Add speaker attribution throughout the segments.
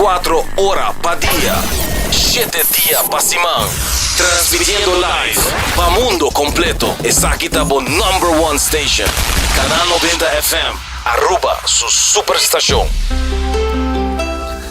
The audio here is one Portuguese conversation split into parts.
Speaker 1: 24 horas pa' día, 7 días pa' semana. Transmitiendo live pa' mundo completo. Esa aquí está por number one station. Canal 90 FM. Aruba, su superestación.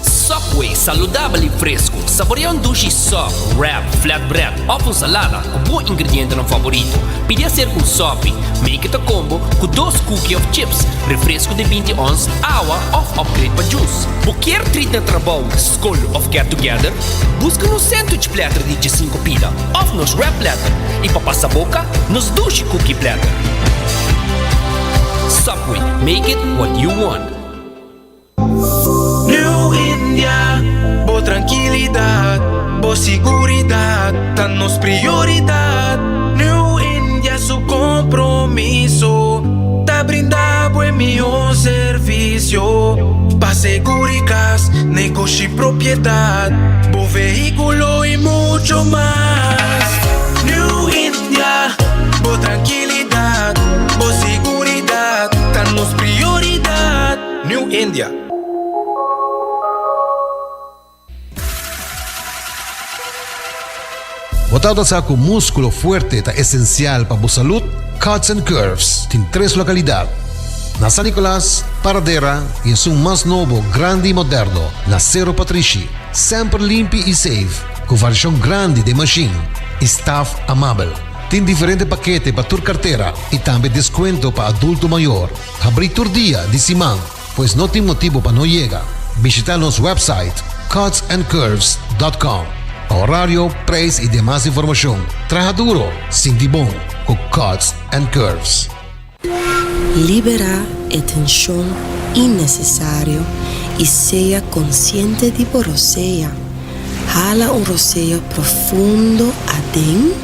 Speaker 2: Subway, saudável e fresco. Saboreia um duche soft, wrap, flatbread ou com salada. Um bom ingrediente no favorito. Podia ser com sopa. Make it a combo com 2 cookies of chips. Refresco de 20 ons, água ou upgrade para juice. Qualquer treat na trabalho, school ou get together, busca no sandwich platter de 5 pila. Ou nos wrap platter. E para passar a boca, nos duche cookie platter. Subway, make it what you want.
Speaker 3: New India, boa tranquilidade, boa seguridade, tá nos prioridade. New India, su compromiso, tá brindando en melhor serviço. Pa seguridade, negocio y propiedad, bom vehículo y mucho más. New India, boa tranquilidade, boa seguridade, tá nos prioridade. New India.
Speaker 4: Botado sa ako músculo fuerte ta esencial para bu salud, Cuts and Curves tem 3 localidades. Na San Nicolás, Paradera e em seu mais novo, grande e moderno, na Cerro Patrici. Sempre limpo e safe, com versão grande de machine e staff amável. Tem diferente paquete para tua carteira e também desconto para adulto maior. Abrir todo dia de semana, pois não tem motivo para não chegar. Visitar nosso website cutsandcurves.com. Horário, preço e demais informação. Traja duro, sinti bom, com Cuts and Curves.
Speaker 5: Libera a tensão innecessária e seja consciente de por roceia. Jala roceio profundo adentro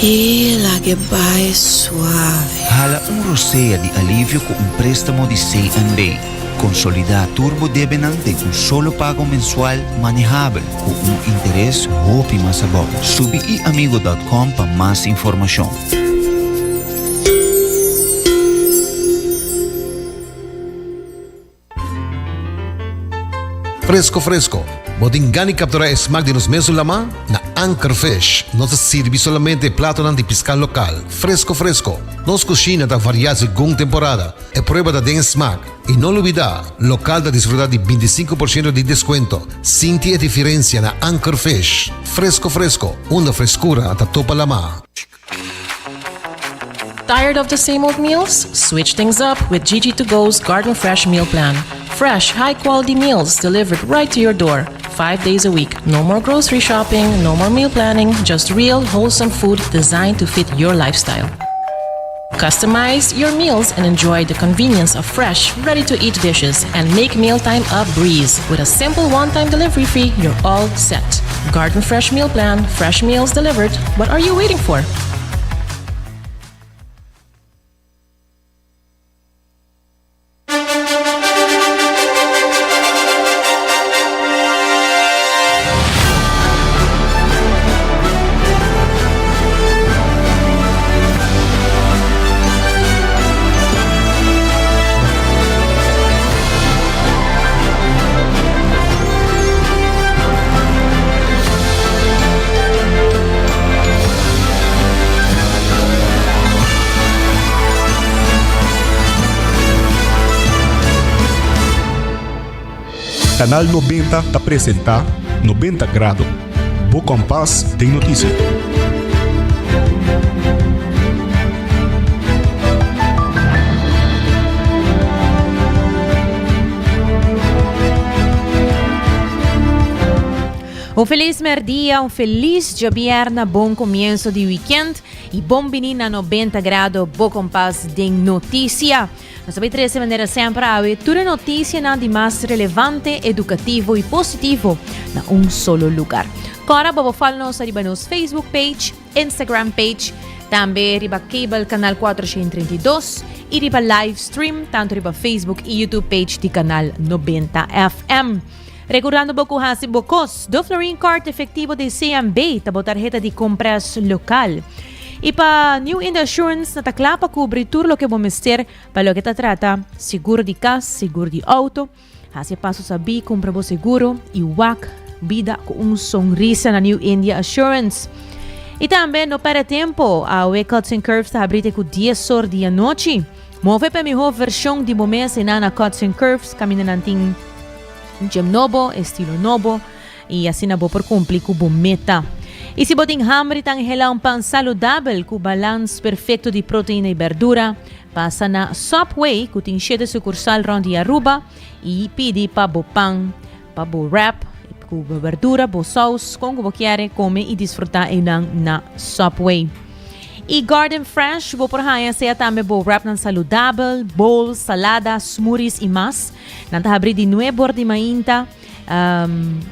Speaker 5: e larga vai suave.
Speaker 6: Jala roceia de alívio com préstamo de C&B. Consolidar Turbo Debenante com solo pago mensual manejável com interés hope mais bom. Subiiamigo.com para mais informação.
Speaker 4: Fresco. Bodingani capturar smack de nos mesos lama na Anchor Fish. Não se sirve solamente prato de pesca local. Fresco. Nos cozinha da variedade según temporada. É prueba da den smack. E não olvidar, local da desfrutar de 25% de desconto. Sinti a diferença na Anchor Fish. Fresco. Uma frescura até topa lama.
Speaker 7: Tired of the same old meals? Switch things up with GG2Go's Garden Fresh Meal Plan. Fresh, high-quality meals delivered right to your door, 5 days a week. No more grocery shopping, no more meal planning, just real, wholesome food designed to fit your lifestyle. Customize your meals and enjoy the convenience of fresh, ready-to-eat dishes and make mealtime a breeze. With a simple one-time delivery fee, you're all set. Garden Fresh Meal Plan, fresh meals delivered. What are you waiting for?
Speaker 8: Canal 90 te apresenta 90 Grado. Bo Compass tem notícia.
Speaker 9: Un feliz merdia, un feliz giovedì, buon comienzo di weekend e bom menina 90 grado, Bo Compass de notícia. Nós vamos trazer de maneira sempre a toda notícia de mais relevante, educativo e positivo em solo lugar. Agora, vamos falar nos Facebook page, Instagram page, também riba cable canal 432 e riba live stream, tanto riba Facebook e YouTube page de canal 90 FM. Recordando pouco hasi bocos, do Florin Card efetivo de CMB, tabo tarjeta de compras local. E para New India Assurance, nataklapa cobrir tudo o que vamos ter para o que trata seguro de casa, seguro de auto, Hace paso sabi, compra bo seguro e wak vida com sonrisa na New India Assurance. E também no para tempo, a Cuts and Curves está abrindo com 10 horas da noite. Move para a melhor versão de momento na Cuts and Curves, caminhando nanting gem novo, estilo novo, e assim na bo por cumprir com bo meta. E se boting hambre tang helang pang saludável com balance perfeito de proteína e verdura, passa na Subway, com tem 7 sucursal rondi Aruba, e pede pa bo pão, pa bo wrap, com verdura, bo sauce, com bo quer come e desfrutar na Subway. E Garden Fresh, bo por haya saya também bo wrap nan saludável, bowls, salada, smoothies e mais. Nanta abrir de 9 horas de mainta,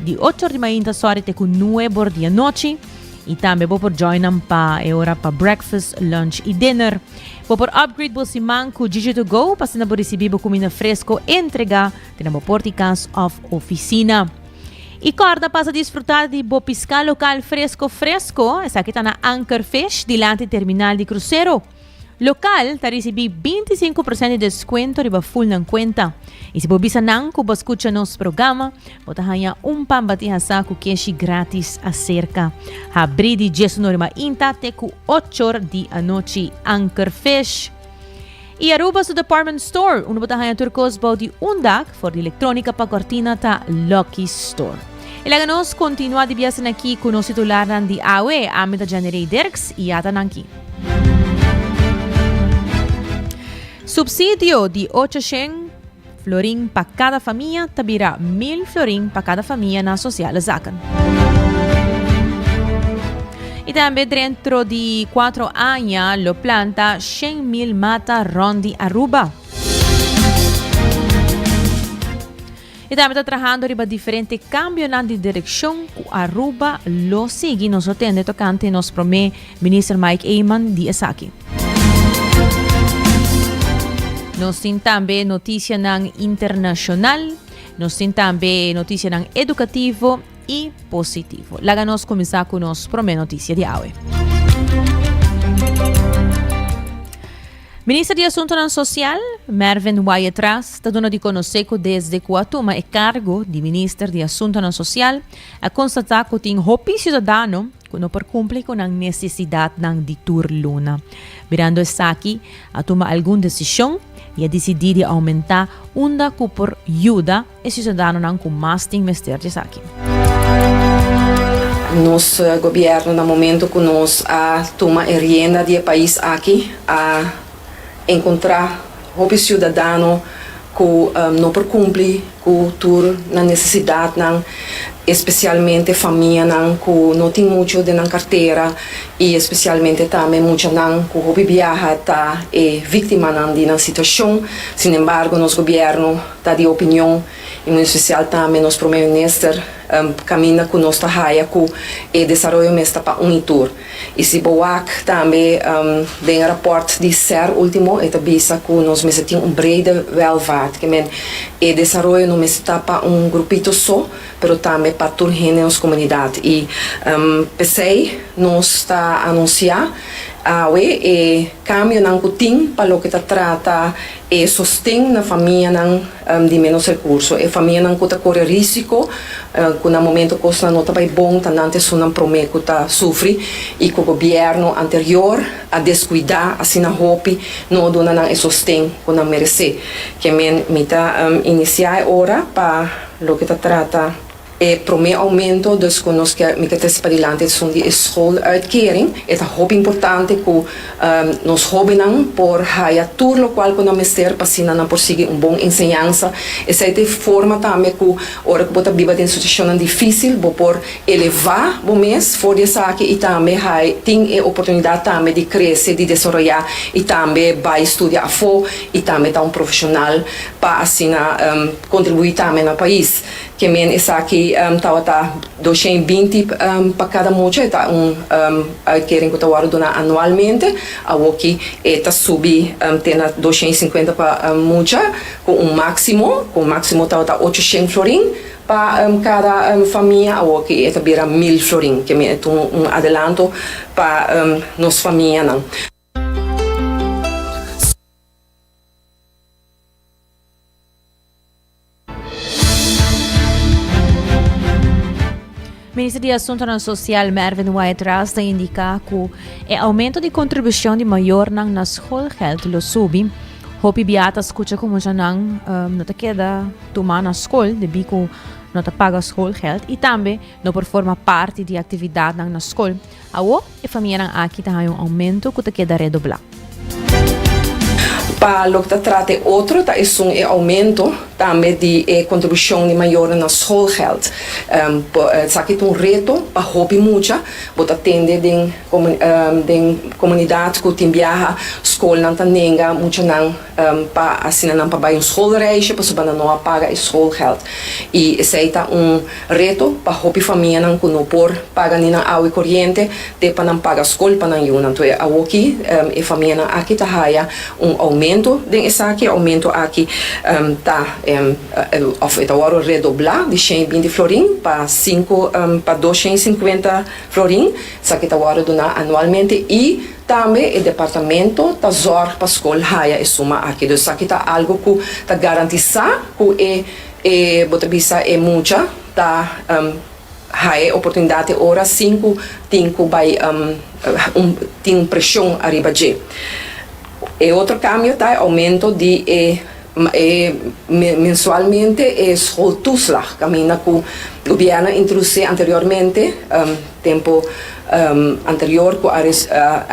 Speaker 9: de 8 horas de mainta, sorte com 9 horas de noite. E também vou por join pa hora para breakfast, lunch e dinner. Vou por upgrade bo simang com Gigi2Go, para na bo receber bo comida fresco entrega na bo porticas of oficina. E corda passa a desfrutar de bo pisca local fresco. Essa aqui está na Anchor Fish, dilante terminal de cruzeiro. Local está receber 25% de desconto riba full ng kwenta. E se bobisa nang kung escucha nos programa, botahanya pambatiha sa ku keshi gratis acerca. Abri di 10 norma inta te ku 8 horas di anoche Anchor Fish. E Aruba sa department store, botahanya turcos bau di undak for di elektronika pa cortina ta Lucky Store. Ilaganos continua di biyasan aqui kuno titularan di AWE, Amita Janerey Dirks e Yata Nanki. Subsidio de 800 florin para cada família, tabira 1,000 florin para cada família na social Zakan. E também dentro de 4 anos, lo planta 100,000 mata rondi Aruba. E também está trabalhando riba diferente campeonato de direção com Aruba lo sigue nos atende tocante nos promete Ministro Mike Eyman de Esaki. Nós temos também notícia internacional, nós temos também notícia educativo e positivo. Lá nós começar com nossa primeira notícia de hoje. Ministro de Assuntos Social, Mervyn Wyatt-Ras, está dando de conhecer que desde que toma o cargo de Ministro de Assuntos Social, a constatar que tem hopi cidadano que não por cumprir com a necessidade de tur luna. Mirando essa aqui, a tomar alguma decisão e a decidir de aumentar onda que por ajuda e cidadano não com mais tem mestre de aqui.
Speaker 10: Nosso governo, no momento que nós toma a rienda do país aqui, a encontrar o cidadano que não por cumprir com tur na necessidade não, especialmente família não que não tem muito de na carteira e especialmente também muito não que o viaja tá é vítima não de na situação. Sin embargo, nosso governo tá de opinião e em especial também nosso primeiro-ministro caminha com nossa raia com o desenvolvimento mesta para unitur. E se boak também tem rapport de ser último e tabisa que nós mesmo tem brede welvaart que men e desenvolvimento não está para grupito só, pero também para toda a comunidade. E pensei nós está anunciar e cambio não tem para o que trata e sostém na família não de menos recursos e família não que corre risco que no momento que não está bem bom tanto isso não promete que está sofre e que o governo anterior a descuidar assim na hope não dona não sostém que não merece que me tá iniciar agora para o que trata e promete aumento dus que nós que me quer para adiante são de schooluitkering é muito importante que nós jovens por haya tudo o qual que nós mestre para assim não por seguir bom ensinança essa é de forma também que ora que bota viva em situação difícil por elevar o mês for de saque e também tem a oportunidade também de crescer de desenvolver e também vai estudar fora e também tá profissional para assim contribuir também no país que men essa aqui tá 220 para cada mocha tá querem que tá dona anualmente a aqui tá subir tem 250 para mocha com máximo tá 800 florin para cada família a aqui tá vira 1,000 florin que é adelanto para nos família não.
Speaker 9: Ministro de Assuntos Social Mervyn White Rasta indica que o aumento de contribuição de maior na schoolgeld lo subi. Hopi biata escuta como já não te queda tomar na escola, de bico não te paga schoolgeld e também não por forma parte de atividade na escola. Awo, a família aqui tem aumento que te queda redoblar.
Speaker 10: Para o que trata outro, é um aumento também de contribuição de maior na schoolgeld. Aqui tem reto para hobby muita, bota atende de comunidade que tem viaja escola não tem nenga muita não para assinar não para schoolreisje, para subir não paga schoolgeld. E esse é reto para hobby família não que não por paga nem na água corrente, de para não paga escola para não ir. Então aqui a família aqui tá haya aumento de essa aqui aumento aqui tá of it agora redoblar de 120 florin para 250 florin, isso aqui tá agora donar anualmente e também o departamento da zorg para a escola haya e suma aqui. Então, isso aqui tá algo que tá garantizar que botabisa é muita tá haya oportunidade ora 5 vai tem pressão arriba de. E outro caminho tá aumento de mensualmente é schooltoeslag, caminho que o governo introduziu anteriormente, tempo anterior que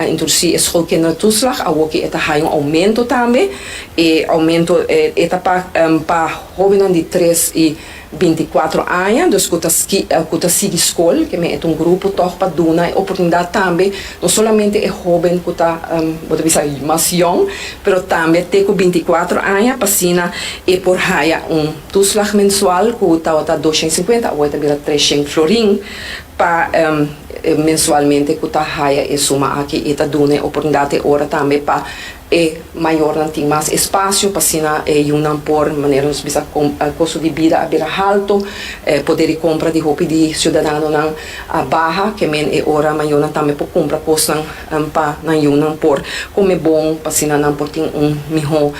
Speaker 10: introduziu schoolkindertoeslag, que está há aumento também, e aumento está para jovens de 3 e 24 anos, dus que sigue escola, que é grupo para dar a oportunidade também, não somente é jovem que está mais young, mas também tem 24 anos, para e por haya toeslag mensual que está 250, ou está 300 florin, para mensualmente que está haya e suma aqui e está dando a oportunidade ora também para maior não tem mais espaço para sina não por maneira nos bisa custo de vida a alto, poder de compra de roupa de cidadão não barra que men ora maior não também por compra coisa para não por como é bom para sina não por tem melhor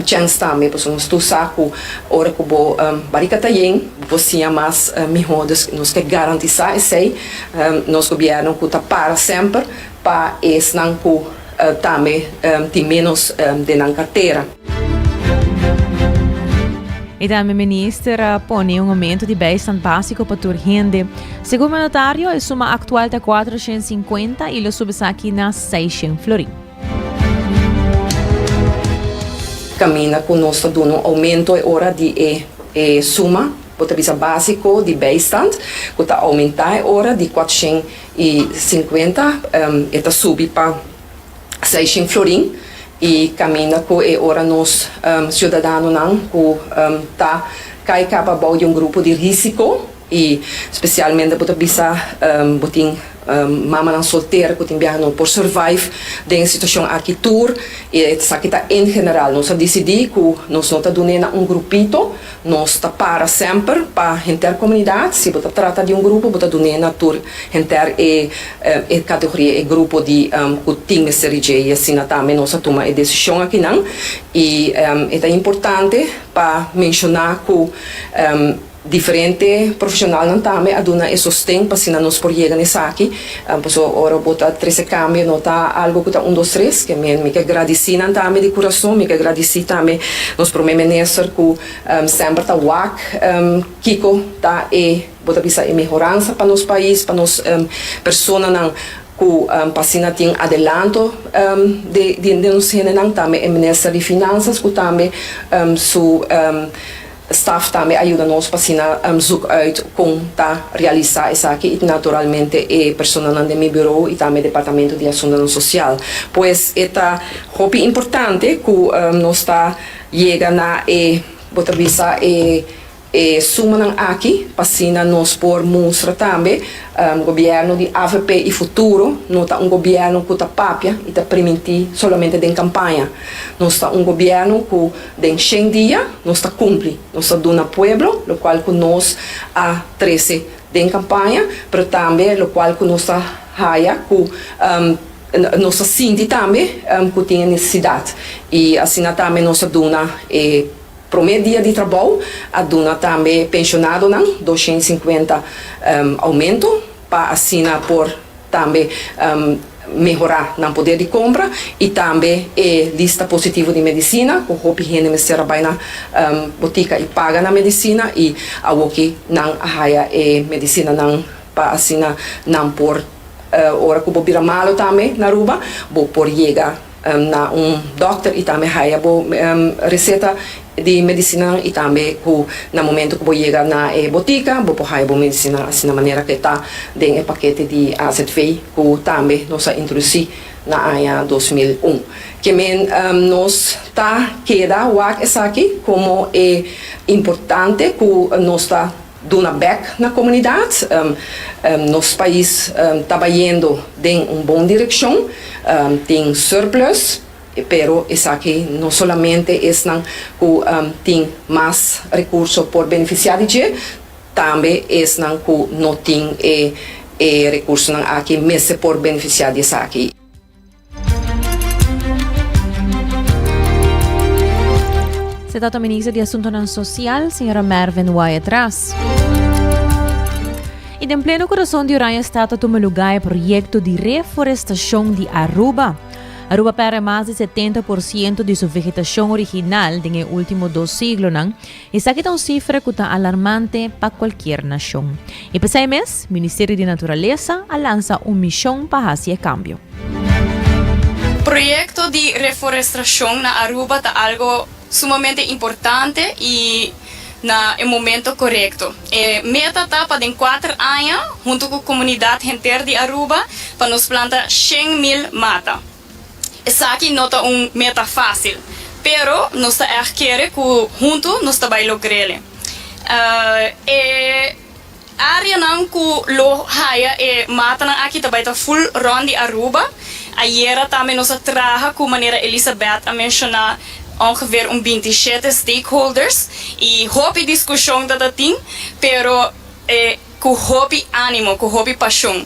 Speaker 10: chance também para nós tu saco ora que bo barika tayen você mais melhor nos que garantizar esse nosso governo que está para sempre para esse não que também tem menos de na carteira.
Speaker 9: E também o ministro põe aumento de bijstand básico para toda gente. Segundo o notário, a suma atual está 450 e o sube aqui na 600 florin.
Speaker 10: Caminha com nosso dono aumento hora de suma potrebisa básico de bijstand, que está aumentar hora de 450 e está subir para 600 florin e caminha com ora nos cidadãos não que tá cai capa de grupo de risco e especialmente potrebisa botin mama não solteira que tem viajado por survive de situação aqui tour e essa aqui tá em geral nós decidimos que nós não tá dando grupito nós tá para sempre para intercomunidade se você trata de grupo você dando tour inter categoria grupo de que tem misericórdia e assim também nós toma a decisão aqui não e é importante para mencionar que diferente profissional não também a dona e sostém para se nós por chegar nessa aqui pessoa ora bota 13 cambio não tá algo que tá 1 2 3 que me que agradecer não também de coração me que agradecer também nos primeiro ministro que sempre tá wak Kiko tá e bota bisa e melhorança para nosso país para nos persona não que passina tem adelanto de nos não também o ministro de finanças que também staff também ajuda nós para zoek uit como tá realizar isso aqui e naturalmente pessoal de meu bureau e também departamento de assuntos social pois é muito importante que nós está chega na botar suma aqui para nós por mostrar também governo de AVP e futuro não está governo que está papia e está permitir somente de campanha nós está governo que de 100 dias nós está cumpre nós está dando pueblo o qual que nós a 13 de campanha mas também o qual que nós está haya que nós sente também que tem necessidade e assim também nós dona primeiro dia de trabalho, a dona também pensionado não, 250 aumento para assinar por também melhorar no poder de compra e também lista positiva de medicina, com o higiene ministério vai na botica e paga na medicina e a que não haya medicina não para assinar não por ora que bobira malo também na ruba, bo por chegar na doctor e também haya bo receita de medicina e também no momento que vou chegar na botica, vou haya bo medicina assim na maneira que está dentro paquete de AZV que também nós introduzimos na ano 2001. Que nós queda o aqui como é importante que nós está dando back na comunidade. Nosso país está indo em uma boa direção, tem surplus, pero isso aqui não somente é que tem mais recursos por beneficiar de também é que não tem recursos aqui mesmo por beneficiar disso aqui.
Speaker 9: Se trata ministra de Asuntos Social, senhora Mervyn Wyatt-Ras. E em pleno coração de Urania está tomando lugar o projeto de reflorestação de Aruba. Aruba perde mais de 70% de sua vegetação original nos últimos 2 siglos. Essa é uma cifra que está alarmante para qualquer nação. E para esse mês, o Ministério de Natureza lança uma missão para fazer cambio.
Speaker 11: O projeto de reflorestação na Aruba é algo sumamente importante e no momento correto. Meta está para 4 anos, junto com a comunidade inteira de Aruba, para nos plantar 100.000 matas. Essa aqui não é uma meta fácil, pero nós queremos que juntos nós também logremos. A área não que lo haya mata aqui também está full run de Aruba. Ayer também nós traga com maneira Elizabeth a mencionar ongeveer 27 stakeholders e hope discussão da tem, pero com hope ânimo, com hope paixão.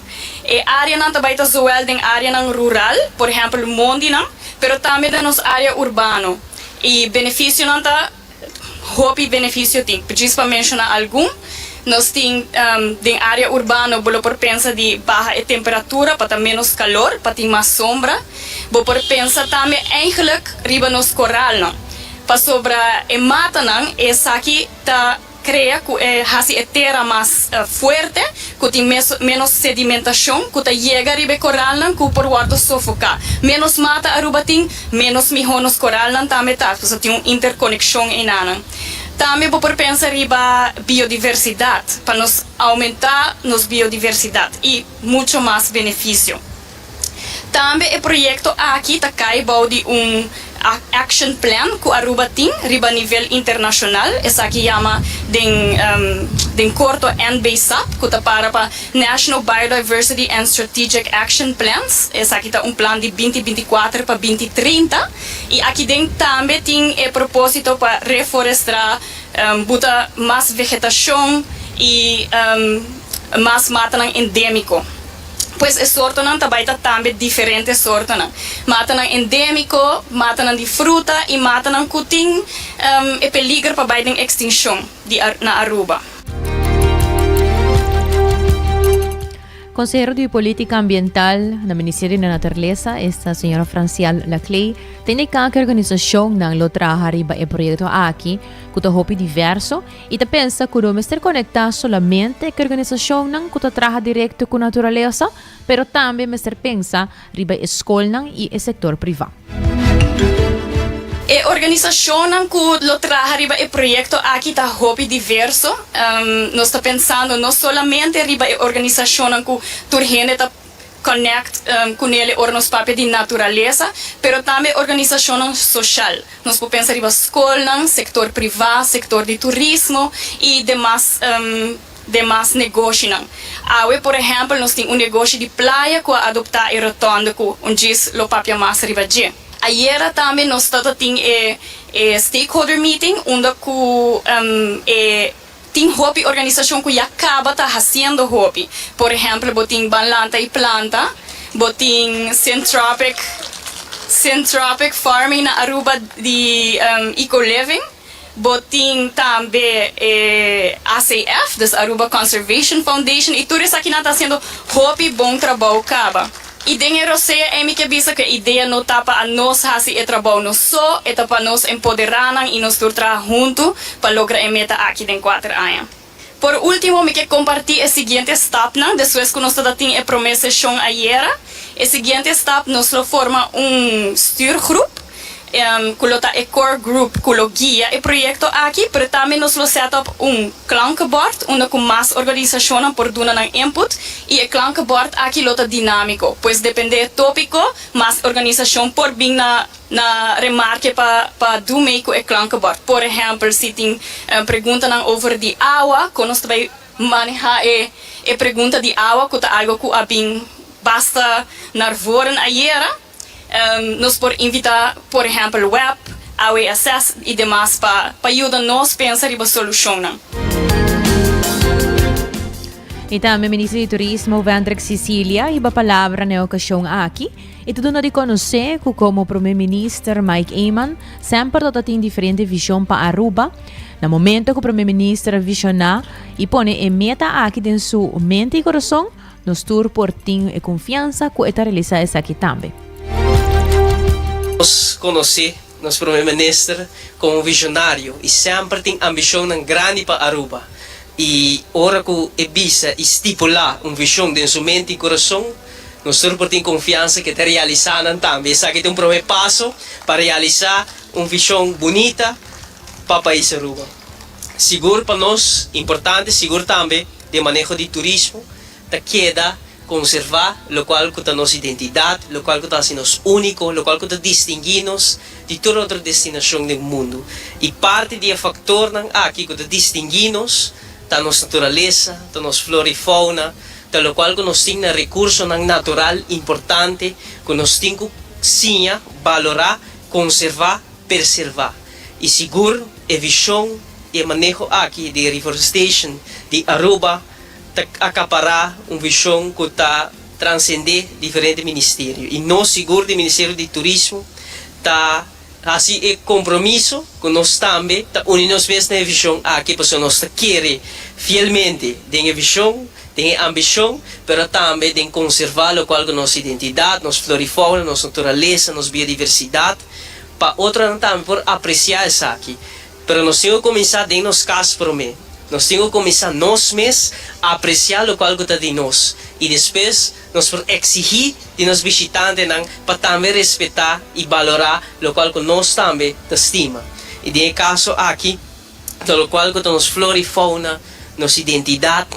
Speaker 11: A área não também está zowel em área não rural, por exemplo, Mondi não, pero também na nossa área urbana. E benefício não está hope benefício tem. Preciso para mencionar algum. Nós temos em área urbana, vou por pensar de baixa temperatura, para ter menos calor, para ter mais sombra. Vou por pensar também, eigenlijk, riba nos coral, não. Para sobre a mata, não, essa aqui está cria que a terra mais forte, que tem menos sedimentação, que chega riba coral, não, que por guarda sufocar. Menos mata aruba tem, menos mijonos coral, não, também tá, porque tem uma interconexão em não. Também vou por pensar em biodiversidade, para nos aumentar nos biodiversidade e muito mais benefício. Também o projeto aqui está caibau de action plan que Aruba tem, riba nível internacional. Essa aqui chama den corto NBSAP, que está para National Biodiversity and Strategic Action Plans. Essa aqui está plan de 2024 para 2030. E aqui dentro também tem o propósito para reflorestar, botar mais vegetação e mais mata endêmico. Pois é sorte não também também diferentes sortes não. Mata não endêmico, mata não de fruta e mata não que tem peligro para baixo de extinção na Aruba.
Speaker 9: Consejero de Política Ambiental no Ministério da Natureza, esta senhora Francial Laclay, tem que a organização não lo traga arriba o projeto aqui, que é diverso, e te pensa que não estar conectado somente com a organização não que traga direto com a natureza, pero também estar pensa arriba a escola e o setor privado.
Speaker 11: A organização que lo traga arriba o projeto aqui está hobby diverso. Nós está pensando não somente arriba a organização que turgene está connect com ele ornos papel de natureza, pero também organização social. Nós podemos pensar arriba escola, setor privado, setor de turismo e demais negócios. Por exemplo, nós temos negócio de praia que adoptar a rotonda que diz lo papel mais arriba de. Ayer também nós temos stakeholder meeting, onde tem hobby organização que já acaba fazendo hobby. Por exemplo, botin Banlanta e Planta, botin Syntropic Farming na Aruba de Eco Living, boting também ACF, dus Aruba Conservation Foundation, e tudo isso aqui está sendo hobby bom trabalho caba. E dinheiro é que bisa que ideia não tá para nós fazer e trabalho não só, é para nós empoderar e nos trabalhar junto para lograr a meta aqui em 4 anos. Por último, me quero compartilhar o seguinte step, depois que nós temos a promessa chão ayer, o seguinte step nós forma stuurgroep, kulota core group guia e proyecto aqui, pero também nós set up klankenbord, onde com mais organizações por doen ng input, e o klankenbord aqui lota dinâmico, pois depende do tópico, mais organização por bem na remarque para do meio com o klankenbord. Por exemplo, se tem pergunta over de água, quando nós vai manejar a pergunta de água, que é algo que bem basta narvoren ayer, nós por invitar, por exemplo, web, AWSS e demais para ajudar nós a pensar em solução.
Speaker 9: E também o Ministro de Turismo, Vendrick Cecilia, iba palavra na ocasião aqui. E tudo não de conhecer que como Primeiro-Ministro Mike Eamon sempre tem diferente visão para Aruba. No momento que o Primeiro-Ministro visiona e põe a meta aqui em sua mente e coração, nos tur por ter confiança que está realizar isso aqui também.
Speaker 12: Nós conhecemos nosso primeiro-ministro como visionário e sempre tem ambição grande para Aruba. E ora que é bisa estipular visão de sua mente e coração, nós temos confiança que está realizando também. Esse aqui é primeiro passo para realizar visão bonita para o país Aruba. Seguro para nós, importante, seguro também, de manejo de turismo, da queda conservar lo qual que nossa identidade, lo qual que está nos único, lo qual que distingue-nos de toda outra destinação do mundo. E parte do fator aqui que distingue-nos da nossa natureza, da nossa flora e fauna, da lo qual que nós temos recurso natural importante que nós temos que valorar, conservar, preservar. E seguro, a visão e manejo aqui de reforestation de Aruba acaparar visão que está transcender diferentes ministérios. E nós, seguro, do Ministério de Turismo, está assim é compromisso que nós também unimos nessa visão aqui, porque nós queremos fielmente a visão, a ambição, mas também de conservar o qual nossa identidade, nossa flora e fauna, nossa natureza, nossa biodiversidade, para outra também por apreciar isso aqui. Mas nós temos que começar de nos casos por mim. Nós temos que começar nós mesmos a apreciar o qual está de nós. E depois, nós podemos exigir de nos visitantes para também respeitar e valorar o qual nós também estima. E no caso aqui, o qual está nossa flora e fauna, nossa identidade,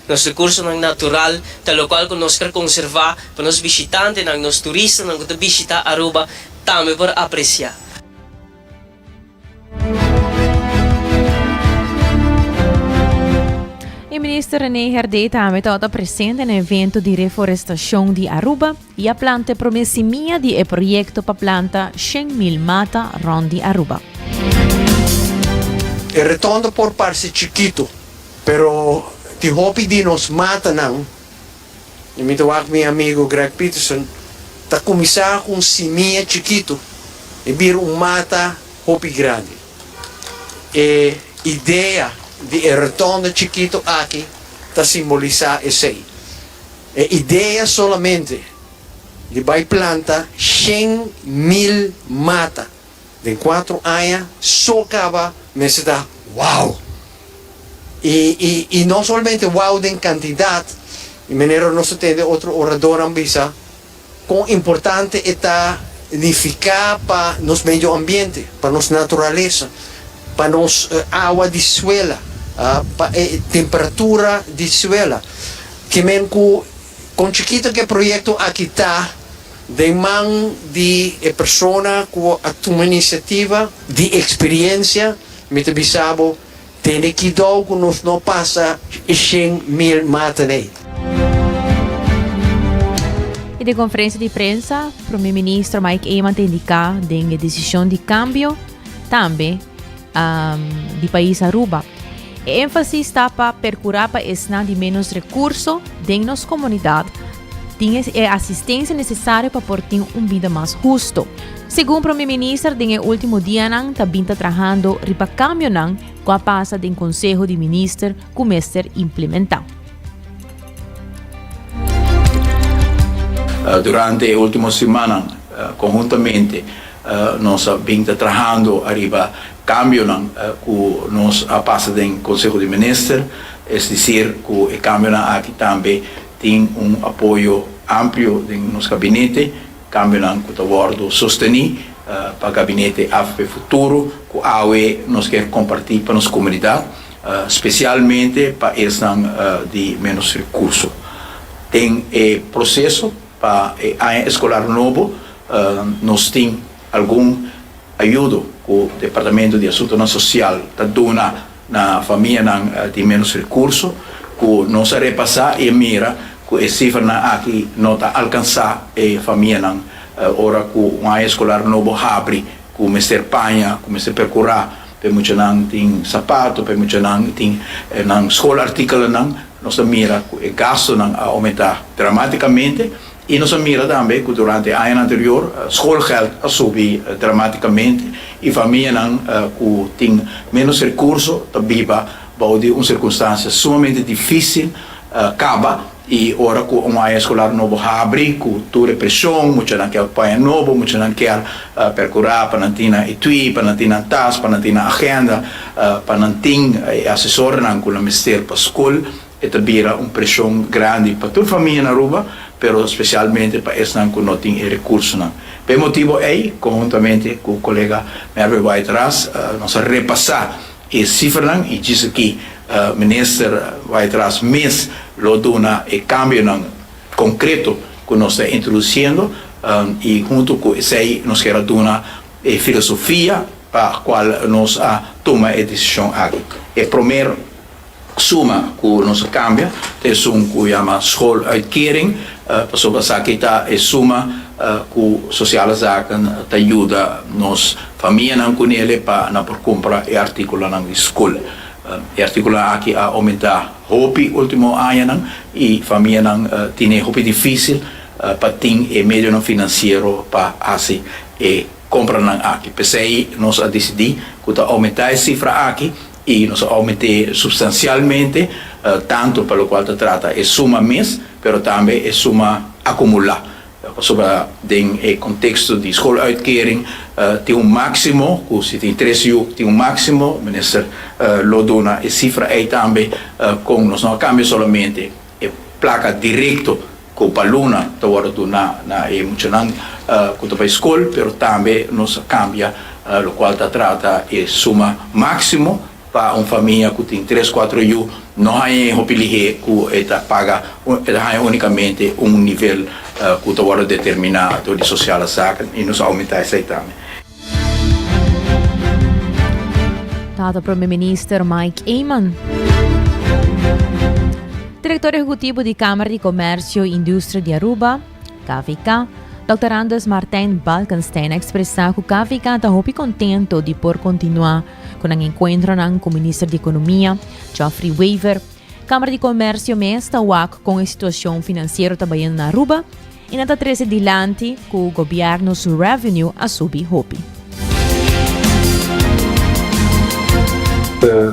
Speaker 12: nosso recurso natural, o qual nós queremos conservar para os visitantes, os turistas que visitam Aruba, também para apreciar.
Speaker 9: O ministro René Herde também está presente no evento de reforestação de Aruba e a planta promessimia de projeto para planta 100.000 mata rondi Aruba.
Speaker 13: El retorno por parse chiquito, pero ti hopi di nos mata nang. Imito wak mi amigo Greg Peterson, ta começar com simia chiquito e vir mata hopi grande. E ideia de retorno chiquito aqui para simbolizar esse. E ideia solamente de vai planta 100.000 mata. De 4 anos, só acaba me se dá wow. E não somente wow de quantidade, e maneira nós temos outro orador ambisa, quão importante está edificar para nosso meio ambiente, para nossa natureza, para nossa água de suela. Temperatura de suela que men com chiquito que projeto aqui está de mão de pessoa com a tua iniciativa de experiência me te bisabo tem que dar que nós não passa 100.000 mata aí.
Speaker 9: E de conferência de prensa, o primeiro-ministro Mike Eamon indica de decisão de câmbio também do país Aruba. O ênfase está para procurar para esnar de menos recursos em nossa comunidade, tiene assistência necessária para por ter vida mais justo. Segundo o primeiro-ministro, no último dia, também está trabalhando para cambio com a passa do Conselho de Ministros que o implementar.
Speaker 14: Durante a última semana, conjuntamente, nós vimos trabalhando arriba cambio que nós passa do Conselho de Ministros, é dizer, que o cambio aqui também tem apoio amplo no nosso gabinete, cambio que está sendo sustenido para o gabinete AFP Futuro, que a AUE nós quer compartilhar para a nossa comunidade, especialmente para eles de menos recursos. Tem processo para a escolar novo, nós temos algum ajuda que o Departamento de Assuntos Social está dando na família de menos recursos, que nós repassar e mira que a cifra aqui não está alcançar a família ora que uma escolar novo abre, que o mestre panha, que o mestre percurar, para muitos não tem sapato, para muitos não tem na escola artigo nós mira que o gasto aumentar dramaticamente. E nós mira também que durante o ano anterior, o schoolgeld subiu dramaticamente e família que tem menos recursos também vai de uma circunstância sumamente difícil acaba e ora que uma escolar novo abre, que toda pressão, muitos não quer pai novo, muitos não quer percurar para não ter etui, para não ter tas, para não ter agenda, para não ter assessor não com o ministério para a escola, e também uma pressão grande para toda a família na Aruba, pero especialmente para esses que não têm recursos. Por motivo aí, conjuntamente com o colega Merve Waitras, nós repassar a cifra e diz que o ministro Waitras mês lo dona e cambio concreto que nós estamos introduzindo e junto com isso aí nós queremos dar a filosofia para a qual nós tomamos a decisão aqui. E primeiro suma que nós cambia é um que chama schooluitkering, pessoas aqui está é suma que sociale zaken te ajuda nos família não com ele para por comprar e artigo na escola. E artigo aqui a aumentar hopi último ano e família não tem hopi difícil para ter meio não financeiro para assim e comprar aqui. Pensei nós a decidir que aumentar a cifra aqui e nós aumentei substancialmente tanto pelo qual se trata é suma mês, mas também é suma acumular. Sobre o contexto de schooluitkering tem máximo, que se tem 3 uur, tem máximo, o ministro lo dona a cifra aí também, com nós não cambia somente a placa direto com o aluna, que agora dona na emocionante com a escola, mas também nós cambia, o qual se trata é suma máximo, para uma família que tem 3, 4 anos, não há um que paga unicamente um nível que está determinado de social e nos aumentar isso aí também.
Speaker 9: Tata Primeiro-Ministro Mike Eyman. Diretor Executivo da Câmara de Comércio e Indústria de Aruba, KVK, Dr. Anders Martin Balkenstein expressou que o KVK está muito contente de por continuar com o encontro com o Ministro da Economia, Geoffrey Weaver. Câmara de Comércio está com a situação financeira também na Aruba e está trazendo adiante que o governo seu revenue a subir hopi.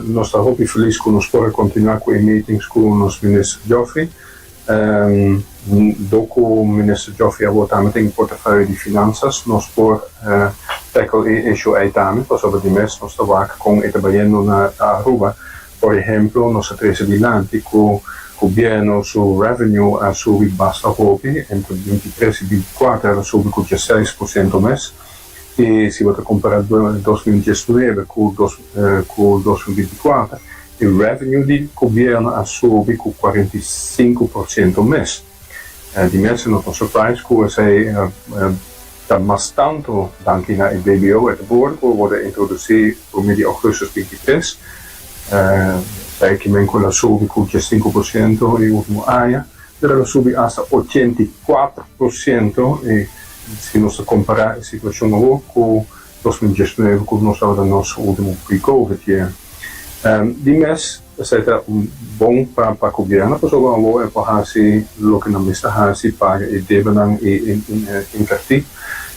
Speaker 15: Nós estamos muito felizes que nós podemos continuar com as meetings com o nosso Ministro Geoffrey. O Ministro Geoffrey a votar met een portefeuille de finanças, nós por tackle e issue aí também, por sobre de mês nós estamos com e trabalhando na Aruba, por exemplo, nós estamos adiante com o governo seu revenue a subir bastante hopi, entre 23 e 24 ela sobe com 16% mês, e se você comparar 2019 com 2024, o revenue do governo a subir com 45% mês. Die mensen nog een surprise hoe zij dat mas tanto dank na het BBO het boord worden introduceerd por medio de augustus 23. Zij que com a sub com 5% e último ano, ela sube hasta 84% e se nós comparar a situação agora com 2019 com nós estava no nosso último pre-COVID year. Die mes seja bom para o governo, para o governo é para lo que não está paga e devem investir.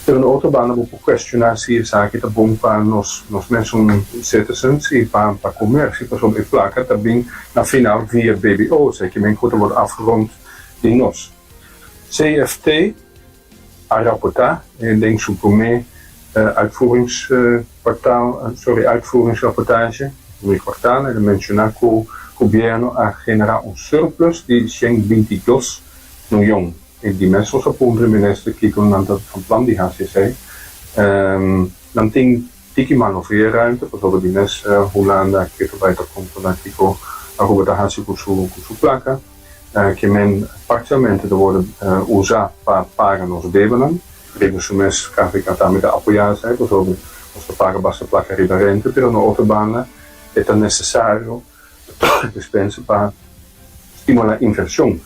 Speaker 15: Pero na outra banda vou questionar se isso aqui é bom para nós mesmos citizens e para o comércio, para sobre placa também na final via BBO, sei que men goed wordt afgerond in nós. CFT a rapportar, ik denk zo voor mij uitvoeringsrapportage, no kwartaal, en mencionar que o governo a generar surplus de 122 miljoen. En die mensen op de minister kijken naar dat van plan die HCC. Dan denk ik manoeuvreerruimte, bijvoorbeeld die mensen Hollanda, que erbij komt dan kiko over de HCC com placa, que men parcialmente de worden usar para pagar nos débitos. Debemos mes KVK também apoiar, bijvoorbeeld als we pagar basta placa ribarente, pero na outra banda é necessário dispensa para estimular a inversão.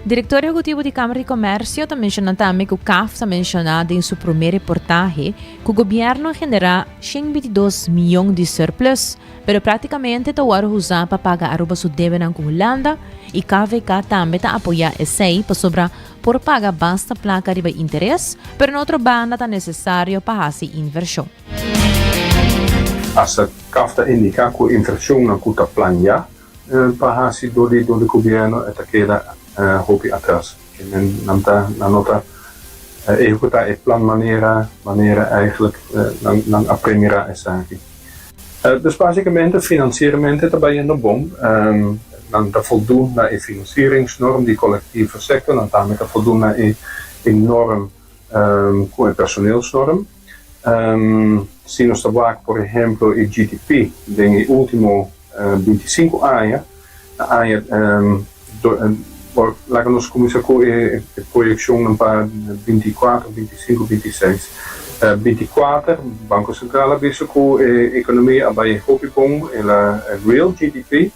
Speaker 9: Diretor Executivo de Câmara de Comércio está mencionando também que o CAF está mencionado em sua primeira reportagem que o governo genera 122 milhões de surplus, mas praticamente está usar para pagar a roupa sua dívida com Holanda e KVK também está apoiar esse aí para sobrar por pagar basta placa de interesse, mas na outra banda está necessário para fazer inversão.
Speaker 15: Als de CAF indica que a inversão não está planeada para fazer do governo, é queda hopi atrás. Na nota executar é plan maneira eigenlijk não aprender essa aqui. Dus basicamente financieramente está indo bom. Não está voldoen naar a financieringsnorm die collectieve sector, não também está voldoen naar a norm com a personeelsnorm. Se nós trabalhamos, por exemplo, o GDP, em último 25 anos, lá que nós começamos com a projeção para 24, 25, 26. 24, Banco Central avisa que a economia vai muito bom, ela real GDP,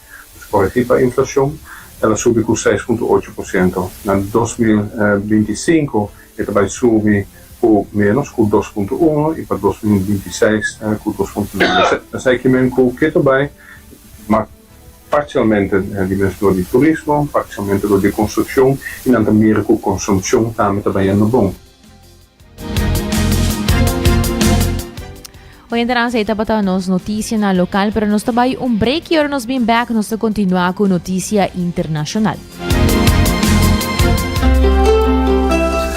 Speaker 15: corretiva a inflação, ela sobe com 6,8%. Na 2025, ela vai subir com menos, com 2,1%, e para 2026, com 2,9%. Dan sei que mesmo que também, mas parcialmente dimensão de turismo, parcialmente de construção, e não também com consumo também é bom.
Speaker 9: Hoy en día se para nos noticia na local, pero nos trabalha break e ahora nos vem back, nos continuar com notícia internacional.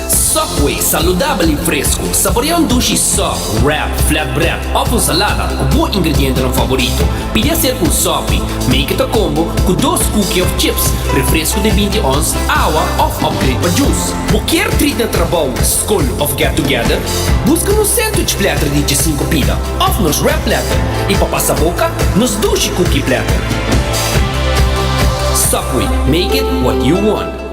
Speaker 2: Subway, saudável e fresco. Saboreia sushi soft, wrap, flatbread ou salada com bom ingrediente no favorito. Pide ser com sopi, make it a combo com 2 cookies of chips, refresco de 20 ons, água ou upgrade para juice. Qualquer treat na trabalho, school ou get together, busca no sandwich platter de 5 pila ou nos wrap platter. E para passar a boca, nos sushi cookie platter. Subway, make it what you want.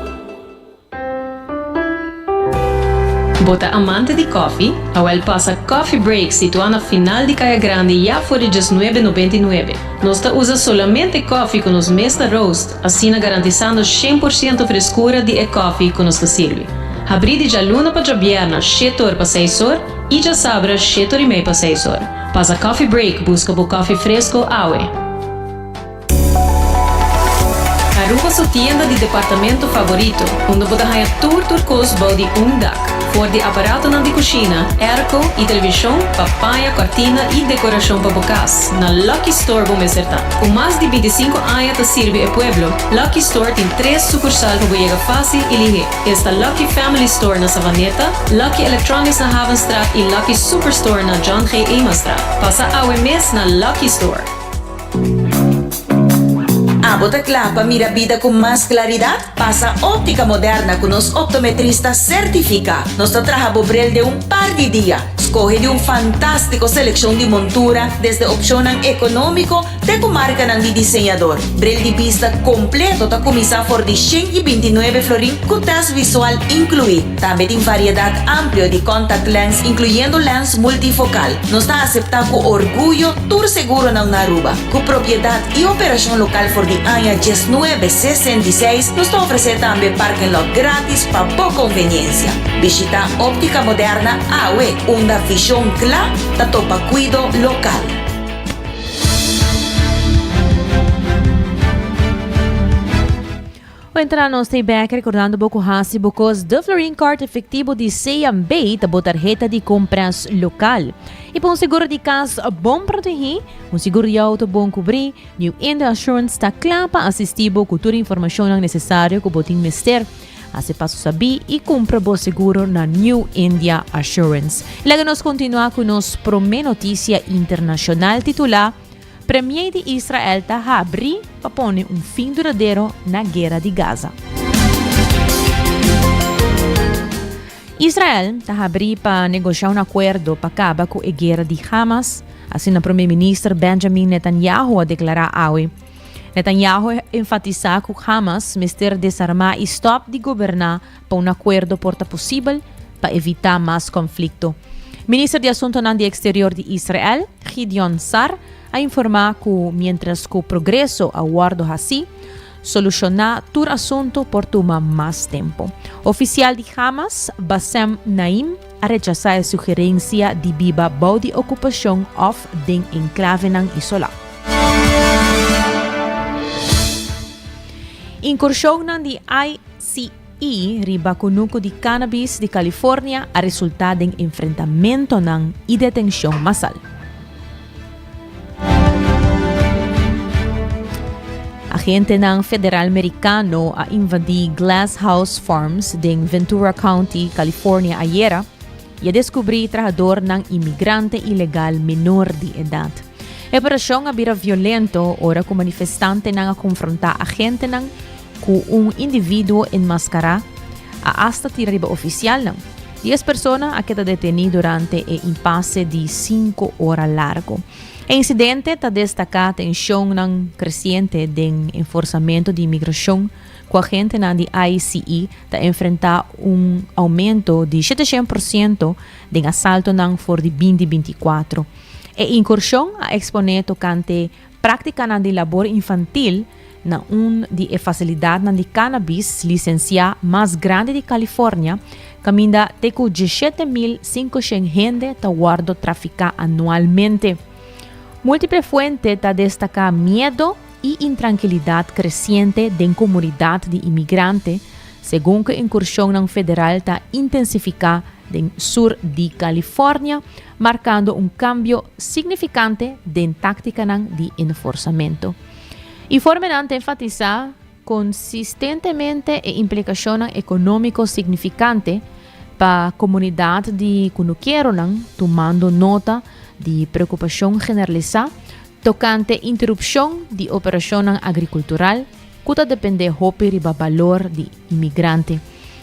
Speaker 16: Bota amante de coffee, a passa Coffee Break situado na final de Caia Grande já por $19,99. Nós usa solamente coffee com os mesta roast, assim garantizando 100% frescura de coffee que nos serve. Abrir de luna para Jabierna, 7 horas para 6 horas, e já sabra 7 horas e meia para 6 horas. Passa Coffee Break, busca o coffee fresco, aue. Aruba sua tienda de departamento favorito, onde você ganha tour turcos body dak. For de aparato de cozinha, airco e televisão, papaya, cortina e decoração para bocas. Na Lucky Store vamos acertar. Com mais de 25 anos de serve ao pueblo, Lucky Store tem 3 sucursais para chegar fácil e ligeiro. Está Lucky Family Store na Savaneta, Lucky Electronics na Havenstraat e Lucky Superstore na John G. Emanstraat. Passa ao mês na Lucky Store.
Speaker 17: Bota clapa, mira vida con más claridad. Pasa Óptica Moderna con los optometristas certificados. Nos trabaja Bobrel de un par de días. Escoge de un fantástico selección de montura desde opción económico de comarca de diseñador. Brel de vista completo ta comisa por de 129 florín con test visual incluido. También tiene variedad amplia de contact lens incluyendo lens multifocal. Nos está aceptado con orgullo tour seguro na Aruba. Con propiedad y operación local por de año 1966 nos ofrece también parking lot gratis para poca conveniencia. Visita Óptica Moderna AOE, una visión clara da topa cuido local.
Speaker 9: entrar no stay back recordando pouco hasi because the Florin Card efetivo de C&B tabo tarjeta de compras local. E para um seguro de casa bom proteger, um seguro de auto bom cobrir, New India Assurance está claro para assistir com toda a informação necessária que botem mister. Assim passo saber e compra bom seguro na New India Assurance. Logo nós continuar com nos promê notícia internacional titular Premier de Israel está a abrir para pôr fim duradouro na guerra de Gaza. Israel está a abrir para negociar acordo para acabar com a guerra de Hamas, assim o primeiro-ministro Benjamin Netanyahu a declarar hoje. Netanyahu enfatizar que Hamas mister desarmar e stop de governar para acordo porta possível para evitar mais conflito. Ministro de Assuntos Exterior de Israel, Gideon Sar, a informar que, mientras que o progresso aguardo assim, solucionar todo assunto por tomar mais tempo. Oficial de Hamas, Bassem Naim, a rechazar a sugerência de viva boa de ocupação of den enclave isolado. Incursão de ICE riba kunuko de cannabis de Califórnia a resultado em enfrentamento e detenção massal. Agente federal americano a invadir Glass House Farms de Ventura County, California ayer e a descobrir trabalhador imigrante ilegal menor de idade. A operação abira violento ora com manifestante a confrontar agente com indivíduo enmascarado a hasta tirariba oficial. 10 pessoas a queda detenidas durante o impasse de 5 horas largo. O incidente está destacado a tensão crescente do enforçamento de imigração com a gente de ICE está enfrentar aumento de 700% de assalto for de 2024. A incursão a exponer tocante prática de labor infantil na de facilidade de cannabis licenciada mais grande de Califórnia, caminda teco 17.500 gente ta guardo traficar anualmente. Múltiples fuentes ta destacar medo e intranquilidade crescente da comunidade de imigrantes, segundo que a incursão federal ta intensificar no sul de Califórnia, marcando cambio significante da tática de enforçamento. Informe enfatiza consistentemente a implicação econômica significante para a comunidade de Cunuqueronan, tomando nota de preocupação generalizada tocante interrupção de operação agricultural, que depende do valor de imigrante.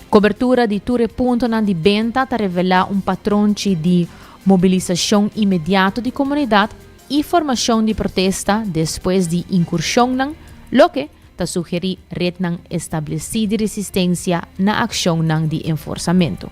Speaker 9: Cobertura de todo ponto de venta revela patrão de mobilização imediata de comunidade e formação de protesta depois de incursão, lo que sugere red estabelecida de resistência na ação de enforçamento.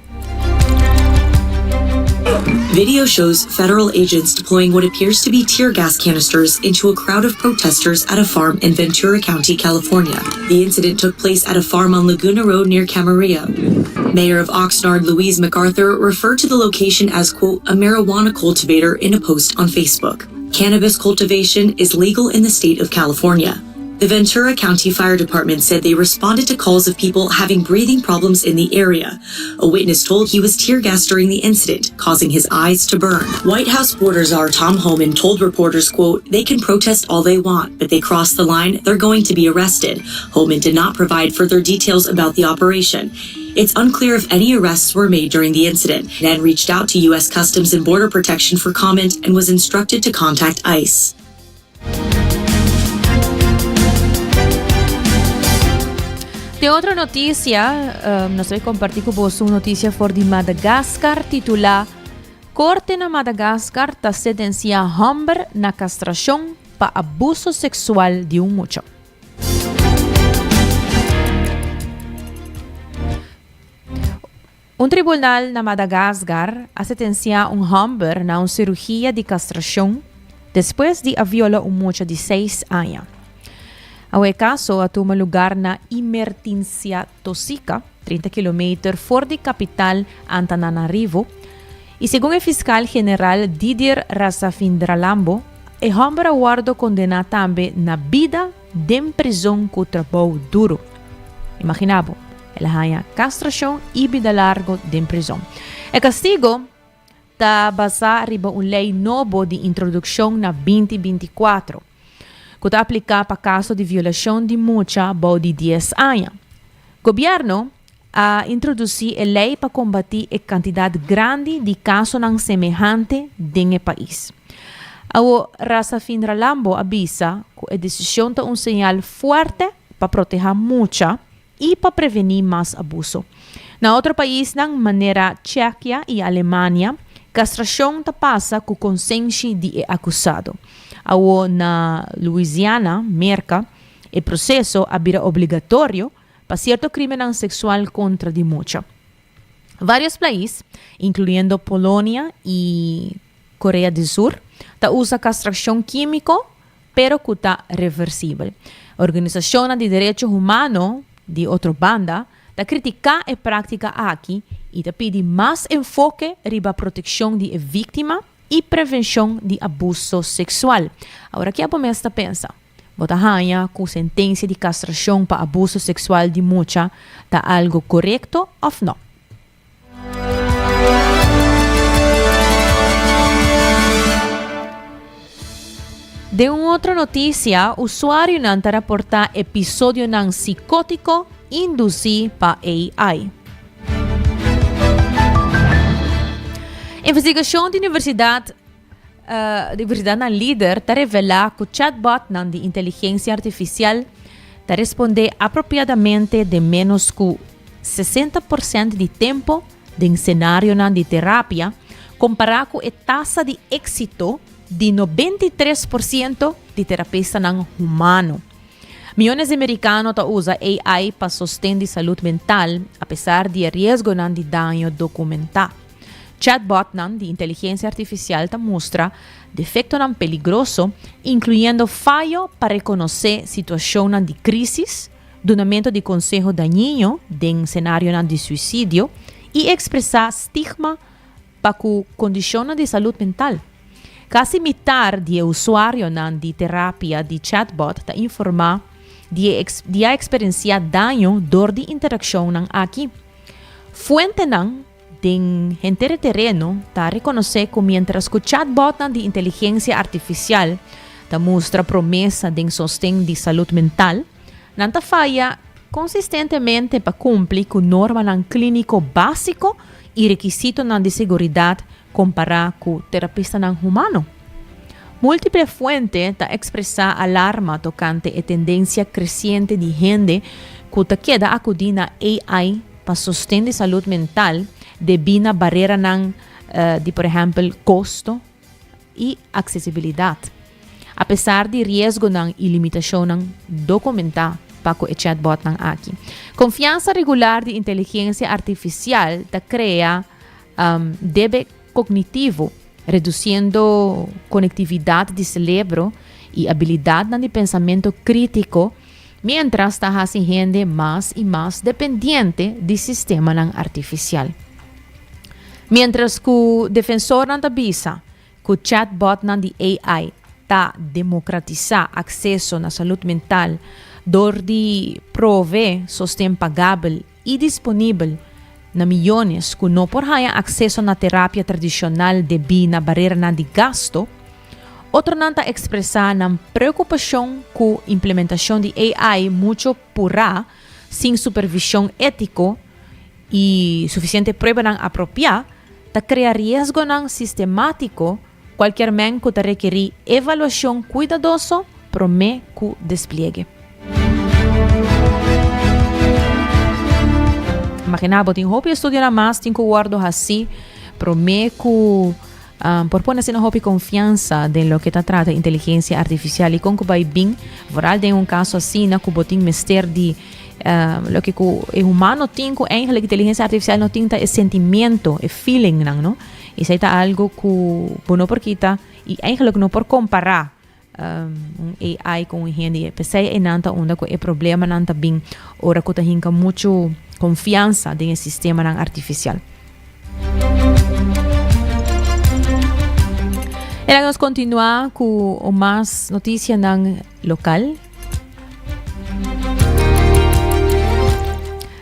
Speaker 18: Video shows federal agents deploying what appears to be tear gas canisters into a crowd of protesters at a farm in Ventura County, California. The incident took place at a farm on Laguna Road near Camarillo. Mayor of Oxnard, Louise MacArthur, referred to the location as, quote, a marijuana cultivator in a post on Facebook. Cannabis cultivation is legal in the state of California. The Ventura County Fire Department said they responded to calls of people having breathing problems in the area. A witness told he was tear gassed during the incident, causing his eyes to burn. White House border czar Tom Homan told reporters, quote, they can protest all they want, but they cross the line, they're going to be arrested. Homan did not provide further details about the operation. It's unclear if any arrests were made during the incident. Ned reached out to U.S. Customs and Border Protection for comment and was instructed to contact ICE.
Speaker 9: De outra notícia, nós vamos compartilhar com você uma notícia de Madagascar titulada Corte na Madagascar está sentencia homem na castração para abuso sexual de muchacho. Tribunal na Madagascar a sentenciar homem na uma cirurgia de castração depois de violar muchacho de 6 anos. O caso toma lugar na Imertinsia Tosica, 30 km fora da capital Antananarivo, e segundo o fiscal general Didier Rasafindralambo, o homem aguardo condenado também na vida de prisão com trabalho duro. Imaginabo, ela haya castração e vida largo de prisão. O castigo está basado em uma lei nova de introdução na 2024, que está aplicada para caso de violação de multa de 10 anos. O governo a introduzir a lei para combater a quantidade grande de casos semelhantes no país. A raça Finra Lambo avisa que a decisão é sinal forte para proteger multa e para prevenir mais abuso. Na outro país, na maneira Tchequia e Alemanha, castração passa com consciência de acusado. Na Louisiana, Merca, o processo é obrigatório para certo crime sexual contra de multa. Vários países, incluindo Polônia e Coreia do Sul, usa castração química, pero que está reversível. A Organização de Direitos Humanos, de outra banda, critica a prática aqui e pede mais enfoque na proteção de vítima e prevenção de abuso sexual. Agora, que a pomesta pensa? Botahanha com sentença de castração para abuso sexual de multa está algo correto ou não? De uma outra notícia, o usuário não está reportando episódio psicótico induzido para AI. Investigação da Universidade na Líder está revelando que o chatbot de inteligência artificial está respondendo apropriadamente de menos que 60% de tempo de cenário de terapia, comparado com a taxa de êxito de 93% de terapeutas humanos. Milhões de americanos usam AI para sostener saúde mental, apesar de risco de dano documentado. Chatbot de inteligência artificial mostra defeitos peligrosos, incluindo falho para reconhecer situações de crise, donamento de conselho daninho em cenário de suicídio e expressar estigma para condições de saúde mental. Quase metade de usuários de terapia de chatbot informa de experienciar dano durante a interação aqui. Fuente de gente de terreno reconhece que mientras que o chatbot de inteligência artificial mostra promessa de sostén de saúde mental, não falha consistentemente para cumprir com norma clínico básico e requisito de segurança comparado com o terapeuta humano. Múltiples fuentes expressam alarma tocante a tendência crescente de gente que queda acudir a AI para sostén de saúde mental devido a barreira de, por exemplo, custo e acessibilidade. Apesar de risco e limitação documentada para o chatbot aqui. Confiança regular de inteligência artificial cria debe cognitivo, reduzindo conectividade de cérebro e habilidade de pensamento crítico, mientras está fazendo gente mais e mais dependente do sistema artificial. Mientras que o defensor avisa que o chatbot de AI está democratizar acesso na saúde mental, dor de prover sostén pagável e disponível na milhões que não por acesso na terapia tradicional devido à barreira de gasto, outro nanta expressar preocupação com a implementação de AI muito pura, sem supervisão ética e suficiente prova apropriada, cria risco sistemático, qualquer men que requerir avaliação cuidadosa para o despliegue. Imaginabo, tem hobby estudar mais, tem que guardar assim, para que por pôr assim hobby confiança de lo que trata inteligência artificial e com que vai bem, varal tem caso assim, na que botin mester de lo que o humano tem que a inteligência artificial não tem é sentimento, é feeling, não? Isso é algo que não por kita e eigenlijk não por comparar AI com o gente. Pensei é nanta onda que é problema nanta bem, ora que tá muito confiança no sistema artificial. E vamos continuar com mais notícias local.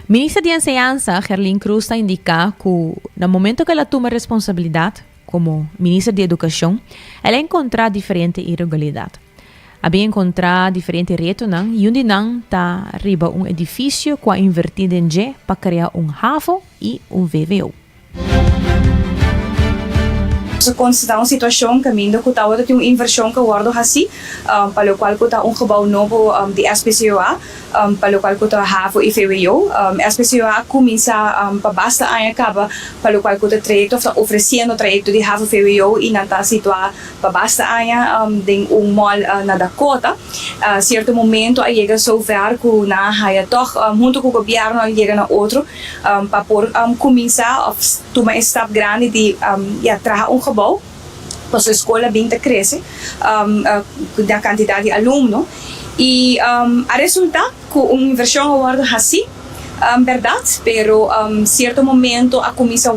Speaker 9: Ministra de Enseñanza, Gerlin Cruz, indica que no momento que ela toma responsabilidade como ministra de Educação, ela encontra diferente irregularidade. Havia encontrado diferente retos e onde não está arriba edifício com a invertida em G para criar HAVO e VWO.
Speaker 19: Se considerar uma situação que ainda que está uma inversão que guardo assim, para o qual está gebouw novo de SPCOA, para o qual está HAVO e VWO. SPCOA começa para basta a acaba para o qual está trajecto, está oferecendo trajecto de HAVO VWO e não está situado para basta a em mall na Dakota. Certo momento a chega so ver que na haya toch junto com o governo chega na outro para por começar a tomar step grande de trazer gebouw, para a escola bem cresce, da quantidade de alunos e a resulta com uma inversão agora assim, verdade, pero certo momento a comissão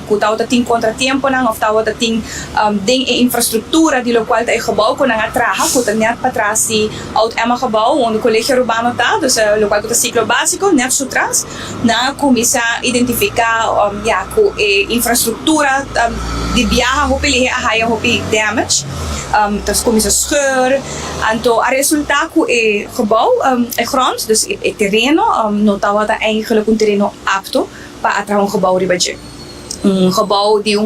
Speaker 19: que está tem contratempo não, ou está tem infraestrutura de lo qual está gebouw que não atraja, que está net para trás de oud Emma gebouw, onde o colégio urbano está, dus lo qual está ciclo básico, net so trás, na começar a identificar que infraestrutura de viaja hopi a hopi damage, das começa a scheur, então a resulta que gebouw grond, dus terreno, não está eigenlijk terreno apto para atrair gebouw ribadje. Gebouw die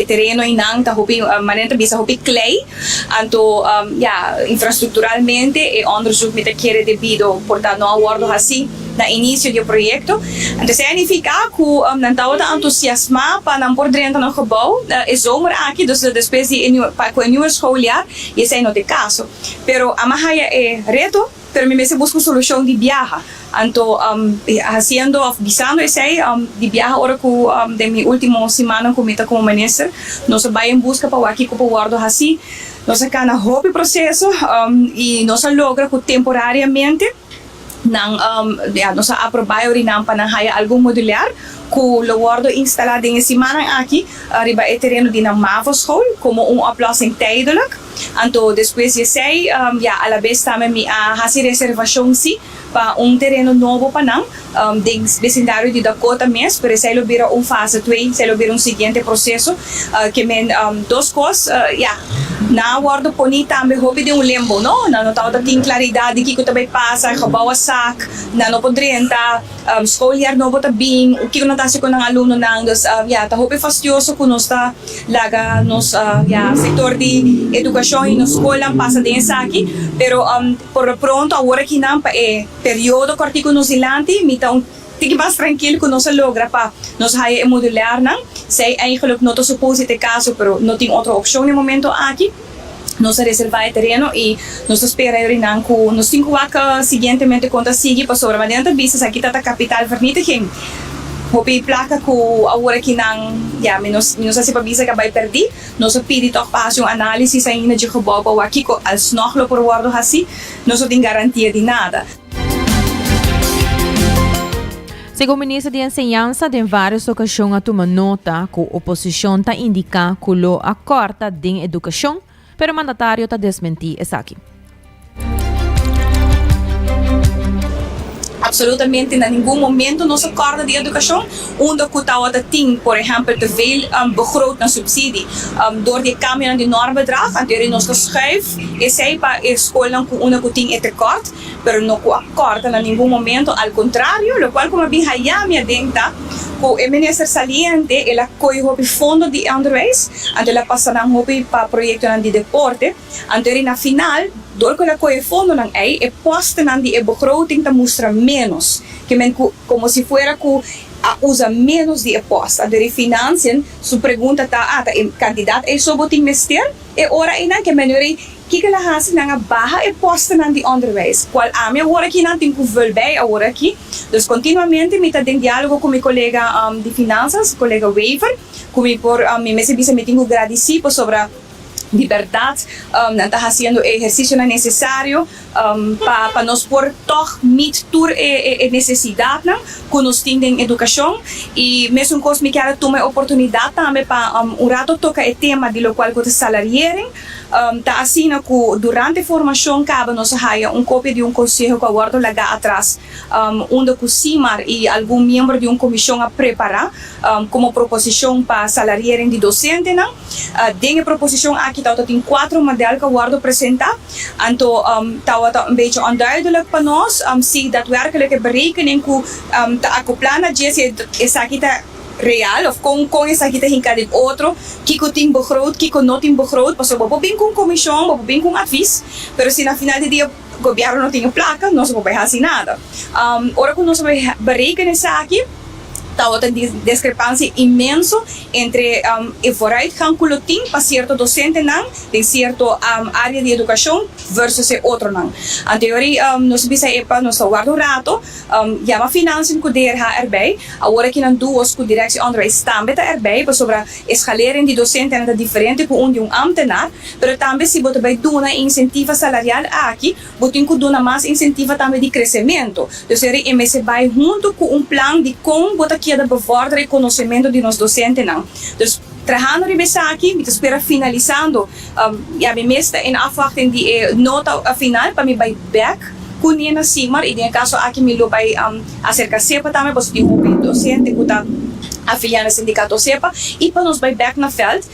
Speaker 19: terreno inang ta hopi manenta bisa hopi clay, então infraestruturalmente onderzoek met kere debido portanto não acordo assim na início do projeto. Então significa que não está entusiasmado para não por dentro no gebouw é zomer aqui, dus depois para com nieuwe schooljaar esse é não tem caso, pero a mahaya é reto, pero me se busca solução de viaja. Então, avisando esse de viaje agora que de minha última semana como ministro, nós vamos em busca para aqui para o guardo assim, nós acá na hope processo e nós logra que temporariamente nós aprovar o para algo modular que o guardo instalado em semana aqui arriba o terreno de MAVO school como oplossing tijdelijk. Então, depois de sei, a la vez também a fazer reservação sim para terreno novo para não, de vecindário de Dakota mesmo, para se ele vira fase 2, se ele vira seguinte processo, que men duas coisas, na guarda poni também hobby de limbo, não tá tem claridade que também passa, gebouw sac, não podrenta, schooljaar novo também, o que não tá se com aluno não, dus tá hobby fastidioso que nós tá laga nos setor de educação e na escola passa dentro aqui, pero por pronto agora que não período cortico nos ilante, então tem que mais tranquilo que nós logra para nós modular não, sei eigenlijk não tô suposto ter caso, pero não tem outra opção no momento aqui. Nós reservar terreno e nós esperamos que nos 5 anos seguintemente quando sigue para sobre mas dentro business aqui tá a capital vernietiging. Hopi placa que agora que não, menos assim para bisa que vai perder, nós pedimos toch para um análise ainda de gebouw para aqui que als nog lo por guardo assim, nós não tem garantia de nada.
Speaker 9: Segundo o ministro de Enseñanza, em várias ocasiões a tomar nota que a oposição está indicando que o acorda de educação, pero o mandatário está desmentir isso aqui.
Speaker 19: Absolutamente, em nenhum momento nos acorda de educação, onde o que tem, por exemplo, te veel begroot na subsidie, door die camerang de enorm bedrag, anterior nos geschuift, e sei para a escola que tem tekort, pero no acorda em nenhum momento, ao contrário, o qual como bem me adenta, que o ministro saliente, ela coi o fundo de onderwijs, antes ela passa na para projeto de deporte, anterior na final, door que ela coi fundo ng ay, e poste nan de begroting te mostrar menos, que men como se fuera que usa menos de aposta, de financiën, su pregunta ta candidaat e soboting mester, e ora ina que menori kika la hasi nga baha e posta nan de onderwijs, qual ame ora que não tem que volver ora aqui, dus continuamente me tá em diálogo com meu colega de finanças, colega Waver, como por me bisa me tenho agradecido sobre de verdad está haciendo ejercicio necesario para nos por toch niet tur necesidad que nos tienen educación y mesmo cos me quero tomar oportunidade também para rato toca el tema de lo cual que salarieren tá assim que durante a formação cabe nos haya cópia de conselho que aguardo lá atrás onde o CIMAR e algum membro de comissão a preparar como proposição para salarieren de docente dengue proposição aqui tem 4 modelos que aguardo apresentar então tá beetje onduidelijk para nós se daadwerkelijke berekening que tá acoplada se essa aqui tá real of com essa aqui tem cada outro que tem begroot que não tem begroot pas vamos bem com comissão vamos bem com advies pero se na final do dia o governo não tem placa não se pode fazer nada ora que nós vamos berekenen essa aqui tá outra discrepância imenso entre o vooruitgang que o tem para certo docente tem certo área de educação versus o outro a teoria nós bisa nós guardo rato já uma financiën que der erbij agora que não duas que direção onderwijs também tá erbij sobre escaleren de docente é diferente com de ambtenaar pero também se botar vai dar incentiva salarial aqui botar que dar mais incentiva também de crescimento então seria MSC vai junto com plan de como botar que bevorderen o conhecimento de nós docentes dus trabajando aqui, me espera finalizando ja me mesta em afwachting de nota final para me vai back com na CIMAR e em caso aqui me lo vai acerca sepa também pois tem docente que está afiliado ao sindicato SEPA e para nos vai back na veld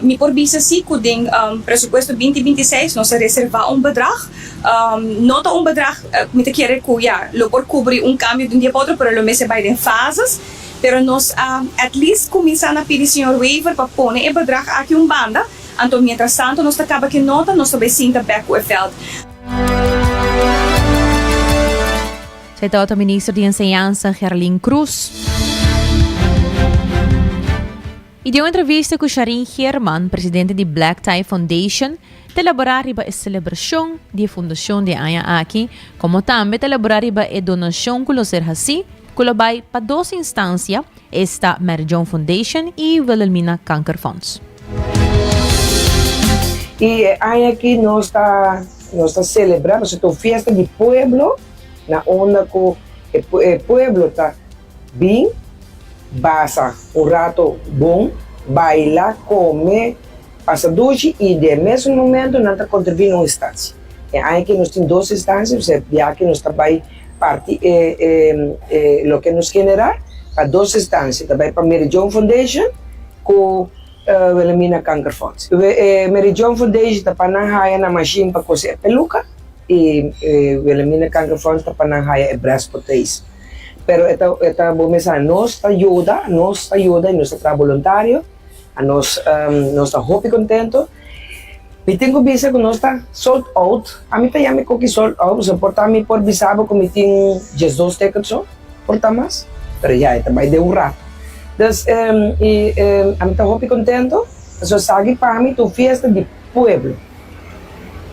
Speaker 19: me por bisa se que tem presupuesto 2026 nós reservar bedrag nota bedrag met querer que ja lo por cobrir cambio de dia para outro pero lo mês vai em fases pero nós at least começar a pedir senhor waiver para pôr o bedrag aqui banda então mientras tanto nós acaba que nota nós vai sinta back o veld.
Speaker 9: Cita o ministro de Enseñanza Gerlin Cruz. E deu entrevista com Sharin Herman, presidente de Black Tie Foundation, de elaborar a celebração da fundação de Aya aqui, como também de elaborar a donação que lo ser assim, que lo vai para 2 instâncias, esta Mary John Foundation e Wilhelmina Cancer Funds.
Speaker 20: E Aya aqui nós está celebrando a festa de pueblo, na onda que o pueblo está bem, basa rato bom, baila, come, passa duche e de mesmo momento não está contribuindo uma instância. E aí que nós temos 2 instâncias, já que nós trabalhamos parte o que nos genera para 2 instâncias, também para Mary John Foundation com Wilhelmina Cancer Funds. Mary John Foundation está para não na machine para cozer peluca e Wilhelmina Cancer Funds está para não breast proteins. Pero esta bomesa nos ajuda e nos trabalho voluntário, nós está muito contento. E tenho visto que nós está sold out. A mim também me coque sold out, se portar me por bisabo que me tem 2 tickets só, portar mais. Pero já também deu rato. Dus a mim está muito contento. So sagi para mim tu festa de pueblo.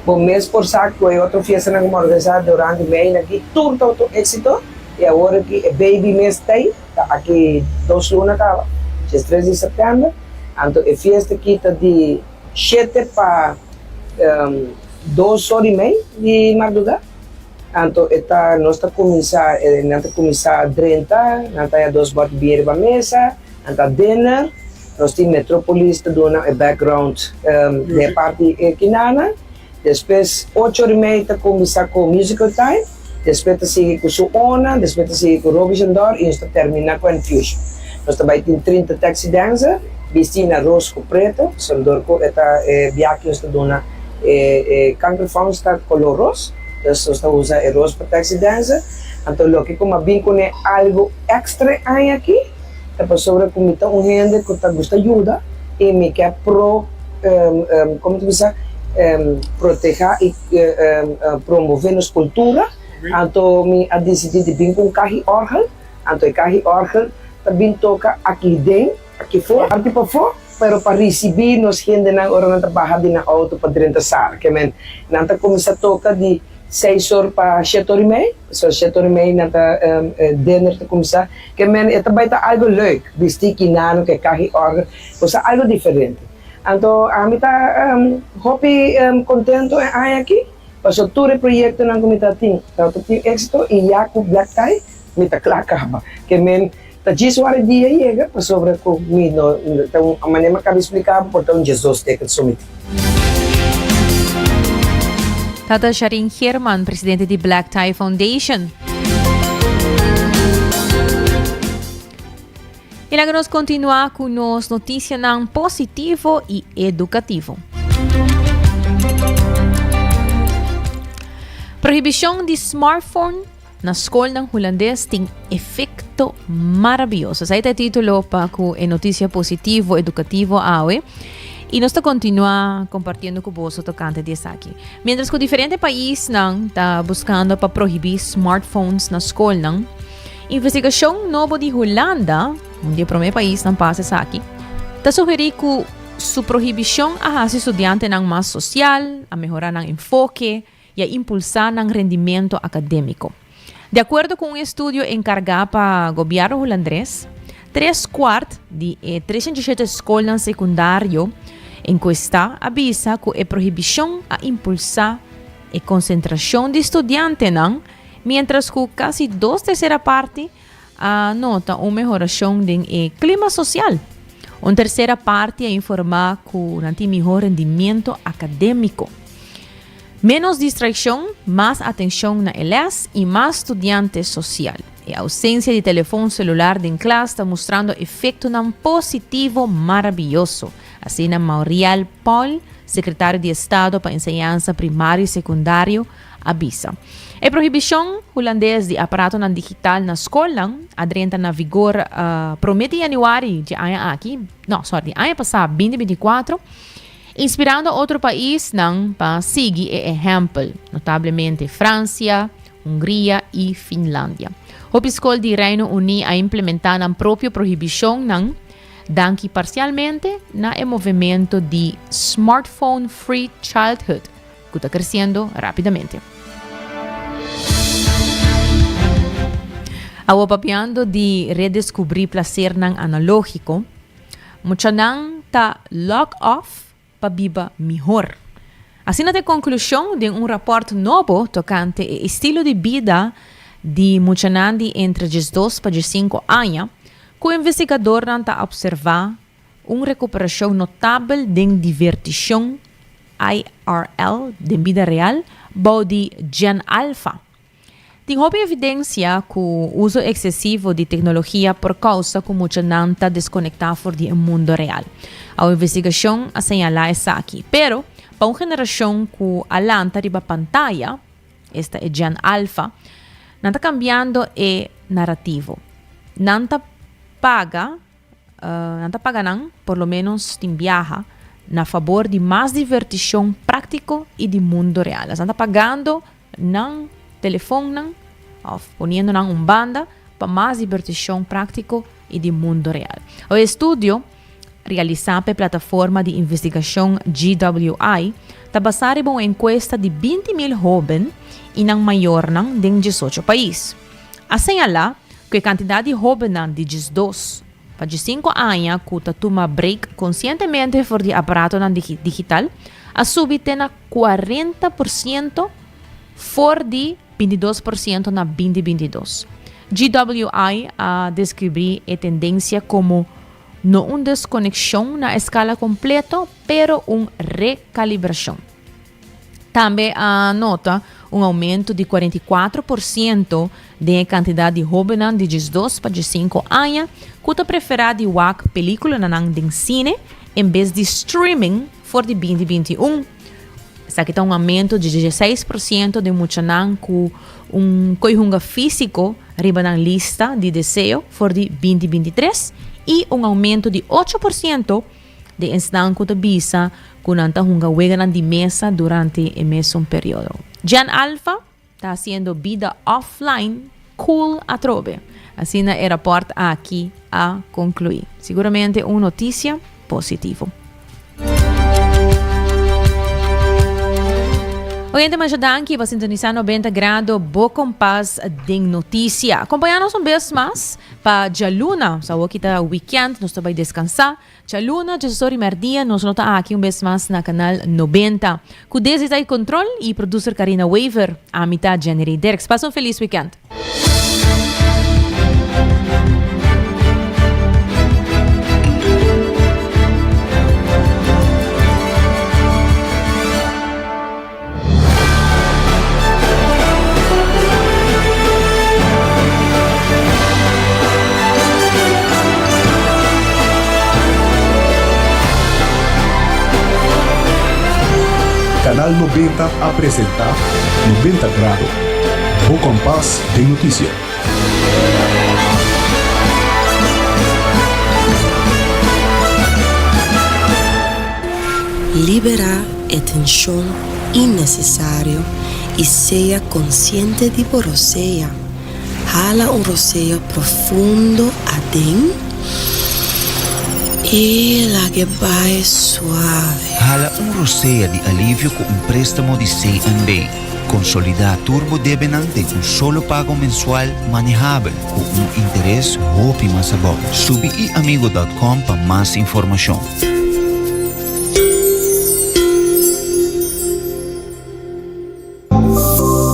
Speaker 20: Bom mês por saco é outra festa que organizada durante o mês aqui, todo éxito. E agora que baby mês tem, aqui 2 lunas estava, dia 13 de setembro, então a festa aqui está de 7 para 2 horas e meia de madrugada. Então nós está começar 30, nós está 2 botes de beer para mesa, então dinner, nós temos Metrópolis está dando um background de parte aqui nana, depois 8 horas e meia está começar com musical time. Depois sigue com Suona, depois sigue com Robinson Door e nós termina com Infusion. Nós também temos 30 taxi dancer, vestindo rosco preto, sondor com esta viagem nós dona Cancer Funds está color rosa, nós usa rosa para taxi dancer. Então lo que como bem com algo extra aí aqui, é para sobre como está gente que está gosta ajuda e me quer como tu diz, proteger e promover nossa cultura. Então, eu decidi de vir com o carro orgel. Então, o carro orgel também toca aqui dentro, aqui fora, parte para fora, mas para receber nós gente na hora de trabalhar na auto para 30 horas. Que men, nós começa a tocar de 6 horas para 7 horas e meia. So 7 horas e meia nós dinner te começar. Que men, é também algo leuk. Vestir que não que carro orgel, ou algo diferente. Então, a mim tá hopi contento aqui. Pasal todo proyekto ng komite ting, tato ting éxito e Jacob Black Tie, mita klakaba. Que men ta jiswara dia yega, pasobra ko mino, tão a maneira que cabe explicar por tão Jesus te que sumit.
Speaker 9: Tata Sharin Herman, presidente de Black Tie Foundation. E agora nós continuar com as notícias ng positivo e educativo. Prohibição de smartphone na escola ng holandês tem efeito maravilhoso. Sa ito título pa ku notícia positivo educativo awe. E nós continua compartilhando com você tocante disso aqui. Mientras que diferentes países está buscando para proibir smartphones na escola, investigação nova de Holanda, onde é o primeiro país não passa isso aqui, está sugerindo que sua proibição a estudiante não mais social, a melhorar o enfoque e a impulsar o rendimento acadêmico. De acordo com um estudo encarregado para o governo holandês, 3/4 de 307 escolas secundárias encuestadas avisa que a proibição a impulsar a concentração de estudantes, mientras que quase 2/3 parte nota uma melhoração do clima social. Uma terceira parte a informar que não tem melhor rendimento acadêmico. Menos distração, mais atenção na elas e mais estudante social. A ausência de telefone celular em classe está mostrando efeito positivo maravilhoso. Assim, Mauriel Paul, secretário de Estado para Enseñança Primária e Secundária, avisa. A proibição holandesa de aparato digital na escola adrenta na vigor promete januário de ano passado, 2024, inspirando outro país para seguir o exemplo, notavelmente França, Hungria e Finlândia. O escola de Reino Unido a implementar a própria proibição danke parcialmente na movimento de Smartphone Free Childhood, que está crescendo rapidamente. Ao papiando de redescobrir prazer analógico, muita nang ta lock off para viva melhor. Assim, na conclusão de rapport novo tocante o estilo de vida de muita nang entre 2 para 5 anos, que o investigador está observar uma recuperação notável de divertição IRL de vida real, de Gen Alpha. Tem evidência que o uso excessivo de tecnologia por causa que muita gente está desconectada do mundo real. A investigação assinala essa aqui. Pero, para uma geração que alanta riba pantalla, esta é Gen Alpha, não está cambiando o narrativo. Não está paga por lo menos viaja na favor de mais divertição prático e de mundo real. Elas estão pagando ng telefone poniendo banda para mais divertição prático e de mundo real. O estudo realizado pela plataforma de investigação GWI está basado em uma encuesta de 20,000 jovens e ng maior de 18 países. Assinala que a quantidade de jovens de 12 para 5 anos que toma break conscientemente por de aparato digital a subir na 40% for de 22% na 2022. GWI a descrever a tendência como não uma desconexão na escala completa, pero uma recalibração. Também nota um aumento de 44% da quantidade de jovens de 12 para 5 anos que prefere de ver película de cine em vez de streaming for de 2021. Essa aqui está um aumento de 16% de muitos com coihunga físico riba na lista de desejo for de 2023 e um aumento de 8% de instantes que bisa com nanta hunga wega de mesa durante o mesmo período. Gen Alpha está haciendo vida offline cool a trove. Assim o rapport aqui a concluir. Seguramente uma notícia positiva. Oyente Manchadanki va sintonizar 90 grado Bo Kompas ding notícia. Acompanha-nos vez mais para Jaluna. Sa kita weekend, nós vai descansar. Jaluna, Jesus Merdia, nós nota aqui vez mais na canal 90. Com desde aí control e producer Karina Waver, a mitad January Derks. Passa feliz weekend.
Speaker 8: Canal 90 apresenta 90 Grado, Bo Kompas de Notícia.
Speaker 5: Libera a tensão innecessário e seja consciente de roceia. Hala roceio profundo adentro. E la que vai suave.
Speaker 6: Hala roceia de alívio com préstamo de CNB. Consolidar Turbo Debenante solo pago mensual manejável com interés óptimo sabor. Subiamigo.com para mais informação.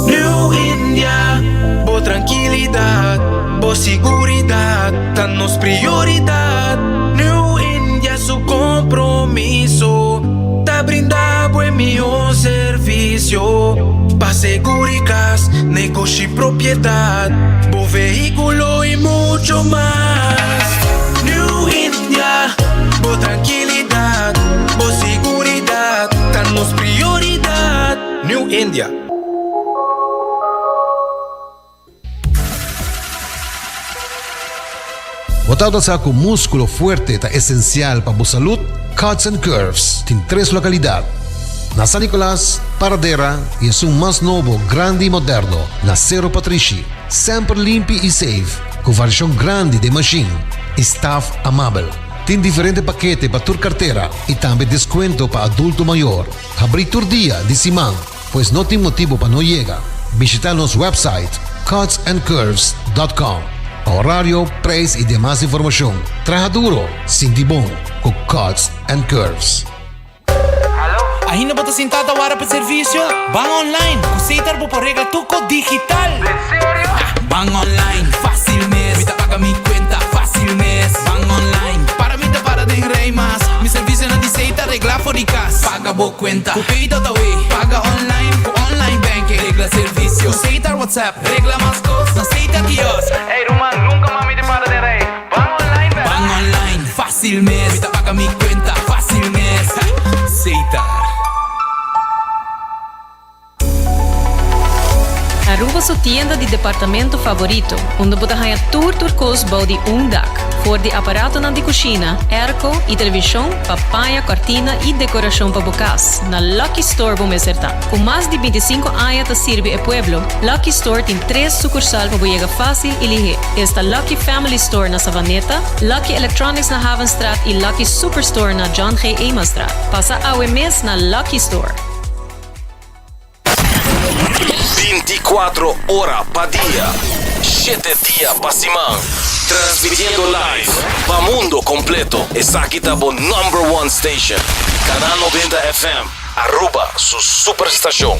Speaker 3: New India, boa tranquilidade, boa seguridade, tá nos prioridade. New India, su compromiso, tá brindar buen meu serviço. Pa seguridad, negocio y propiedad, bo vehículo y mucho más. New India, bo tranquilidad, bo seguridad, danos prioridad. New India.
Speaker 4: Botado sa com músculo fuerte está essencial para a saúde, Cuts and Curves tem 3 localidades. Na San Nicolás, Paradera e é um mais novo, grande e moderno, na Cerro Patrici. Sempre limpo e safe, com variação grande de machine. Staff amável. Tem diferentes paquetes para tua carteira e também desconto para adulto maior. Abrir todo dia de semana, pois não tem motivo para não chegar. Visitar nosso website cutsandcurves.com. Horário, preço e demais informação. Traja duro, sinti bom, com Cuts and Curves.
Speaker 21: Ainda bota sentada agora para serviço? Van online, aceitar por regla tuco digital. ¿En serio? Van online, fácil mes. Me paga mi cuenta, fácil mes. Van online, para mí te para de rey más. Mi servicio no dice regla fóricas. Paga por cuenta, cupito da way. Paga online, con online banking. Regla servicio, aceitar WhatsApp. Regla más cosas, aceita Dios. Ey, Roman, nunca mami te para de rey. Van online, ¿verdad? Van online, fácil mes. Me paga mi cuenta, fácil mes. Aceitar.
Speaker 16: Aruba su tienda de departamento favorito, onde você ganha tudo bom de dak, for de aparato na de cozinha, airco e televisão, papaya, cortina e decoração para bocas. Na Lucky Store vamos acertar. Com mais de 25 anos de servir o pueblo, Lucky Store tem 3 sucursal para chegar fácil e ligeiro. Está Lucky Family Store na Savaneta, Lucky Electronics na Havenstraat e Lucky Superstore na John G. Emastraat. Passa a mês na Lucky Store.
Speaker 1: 24 horas para día, 7 días para semana. Transmitiendo live para mundo completo. Esa aquí está por #1 station. Canal 90 FM. Aruba, su superestación.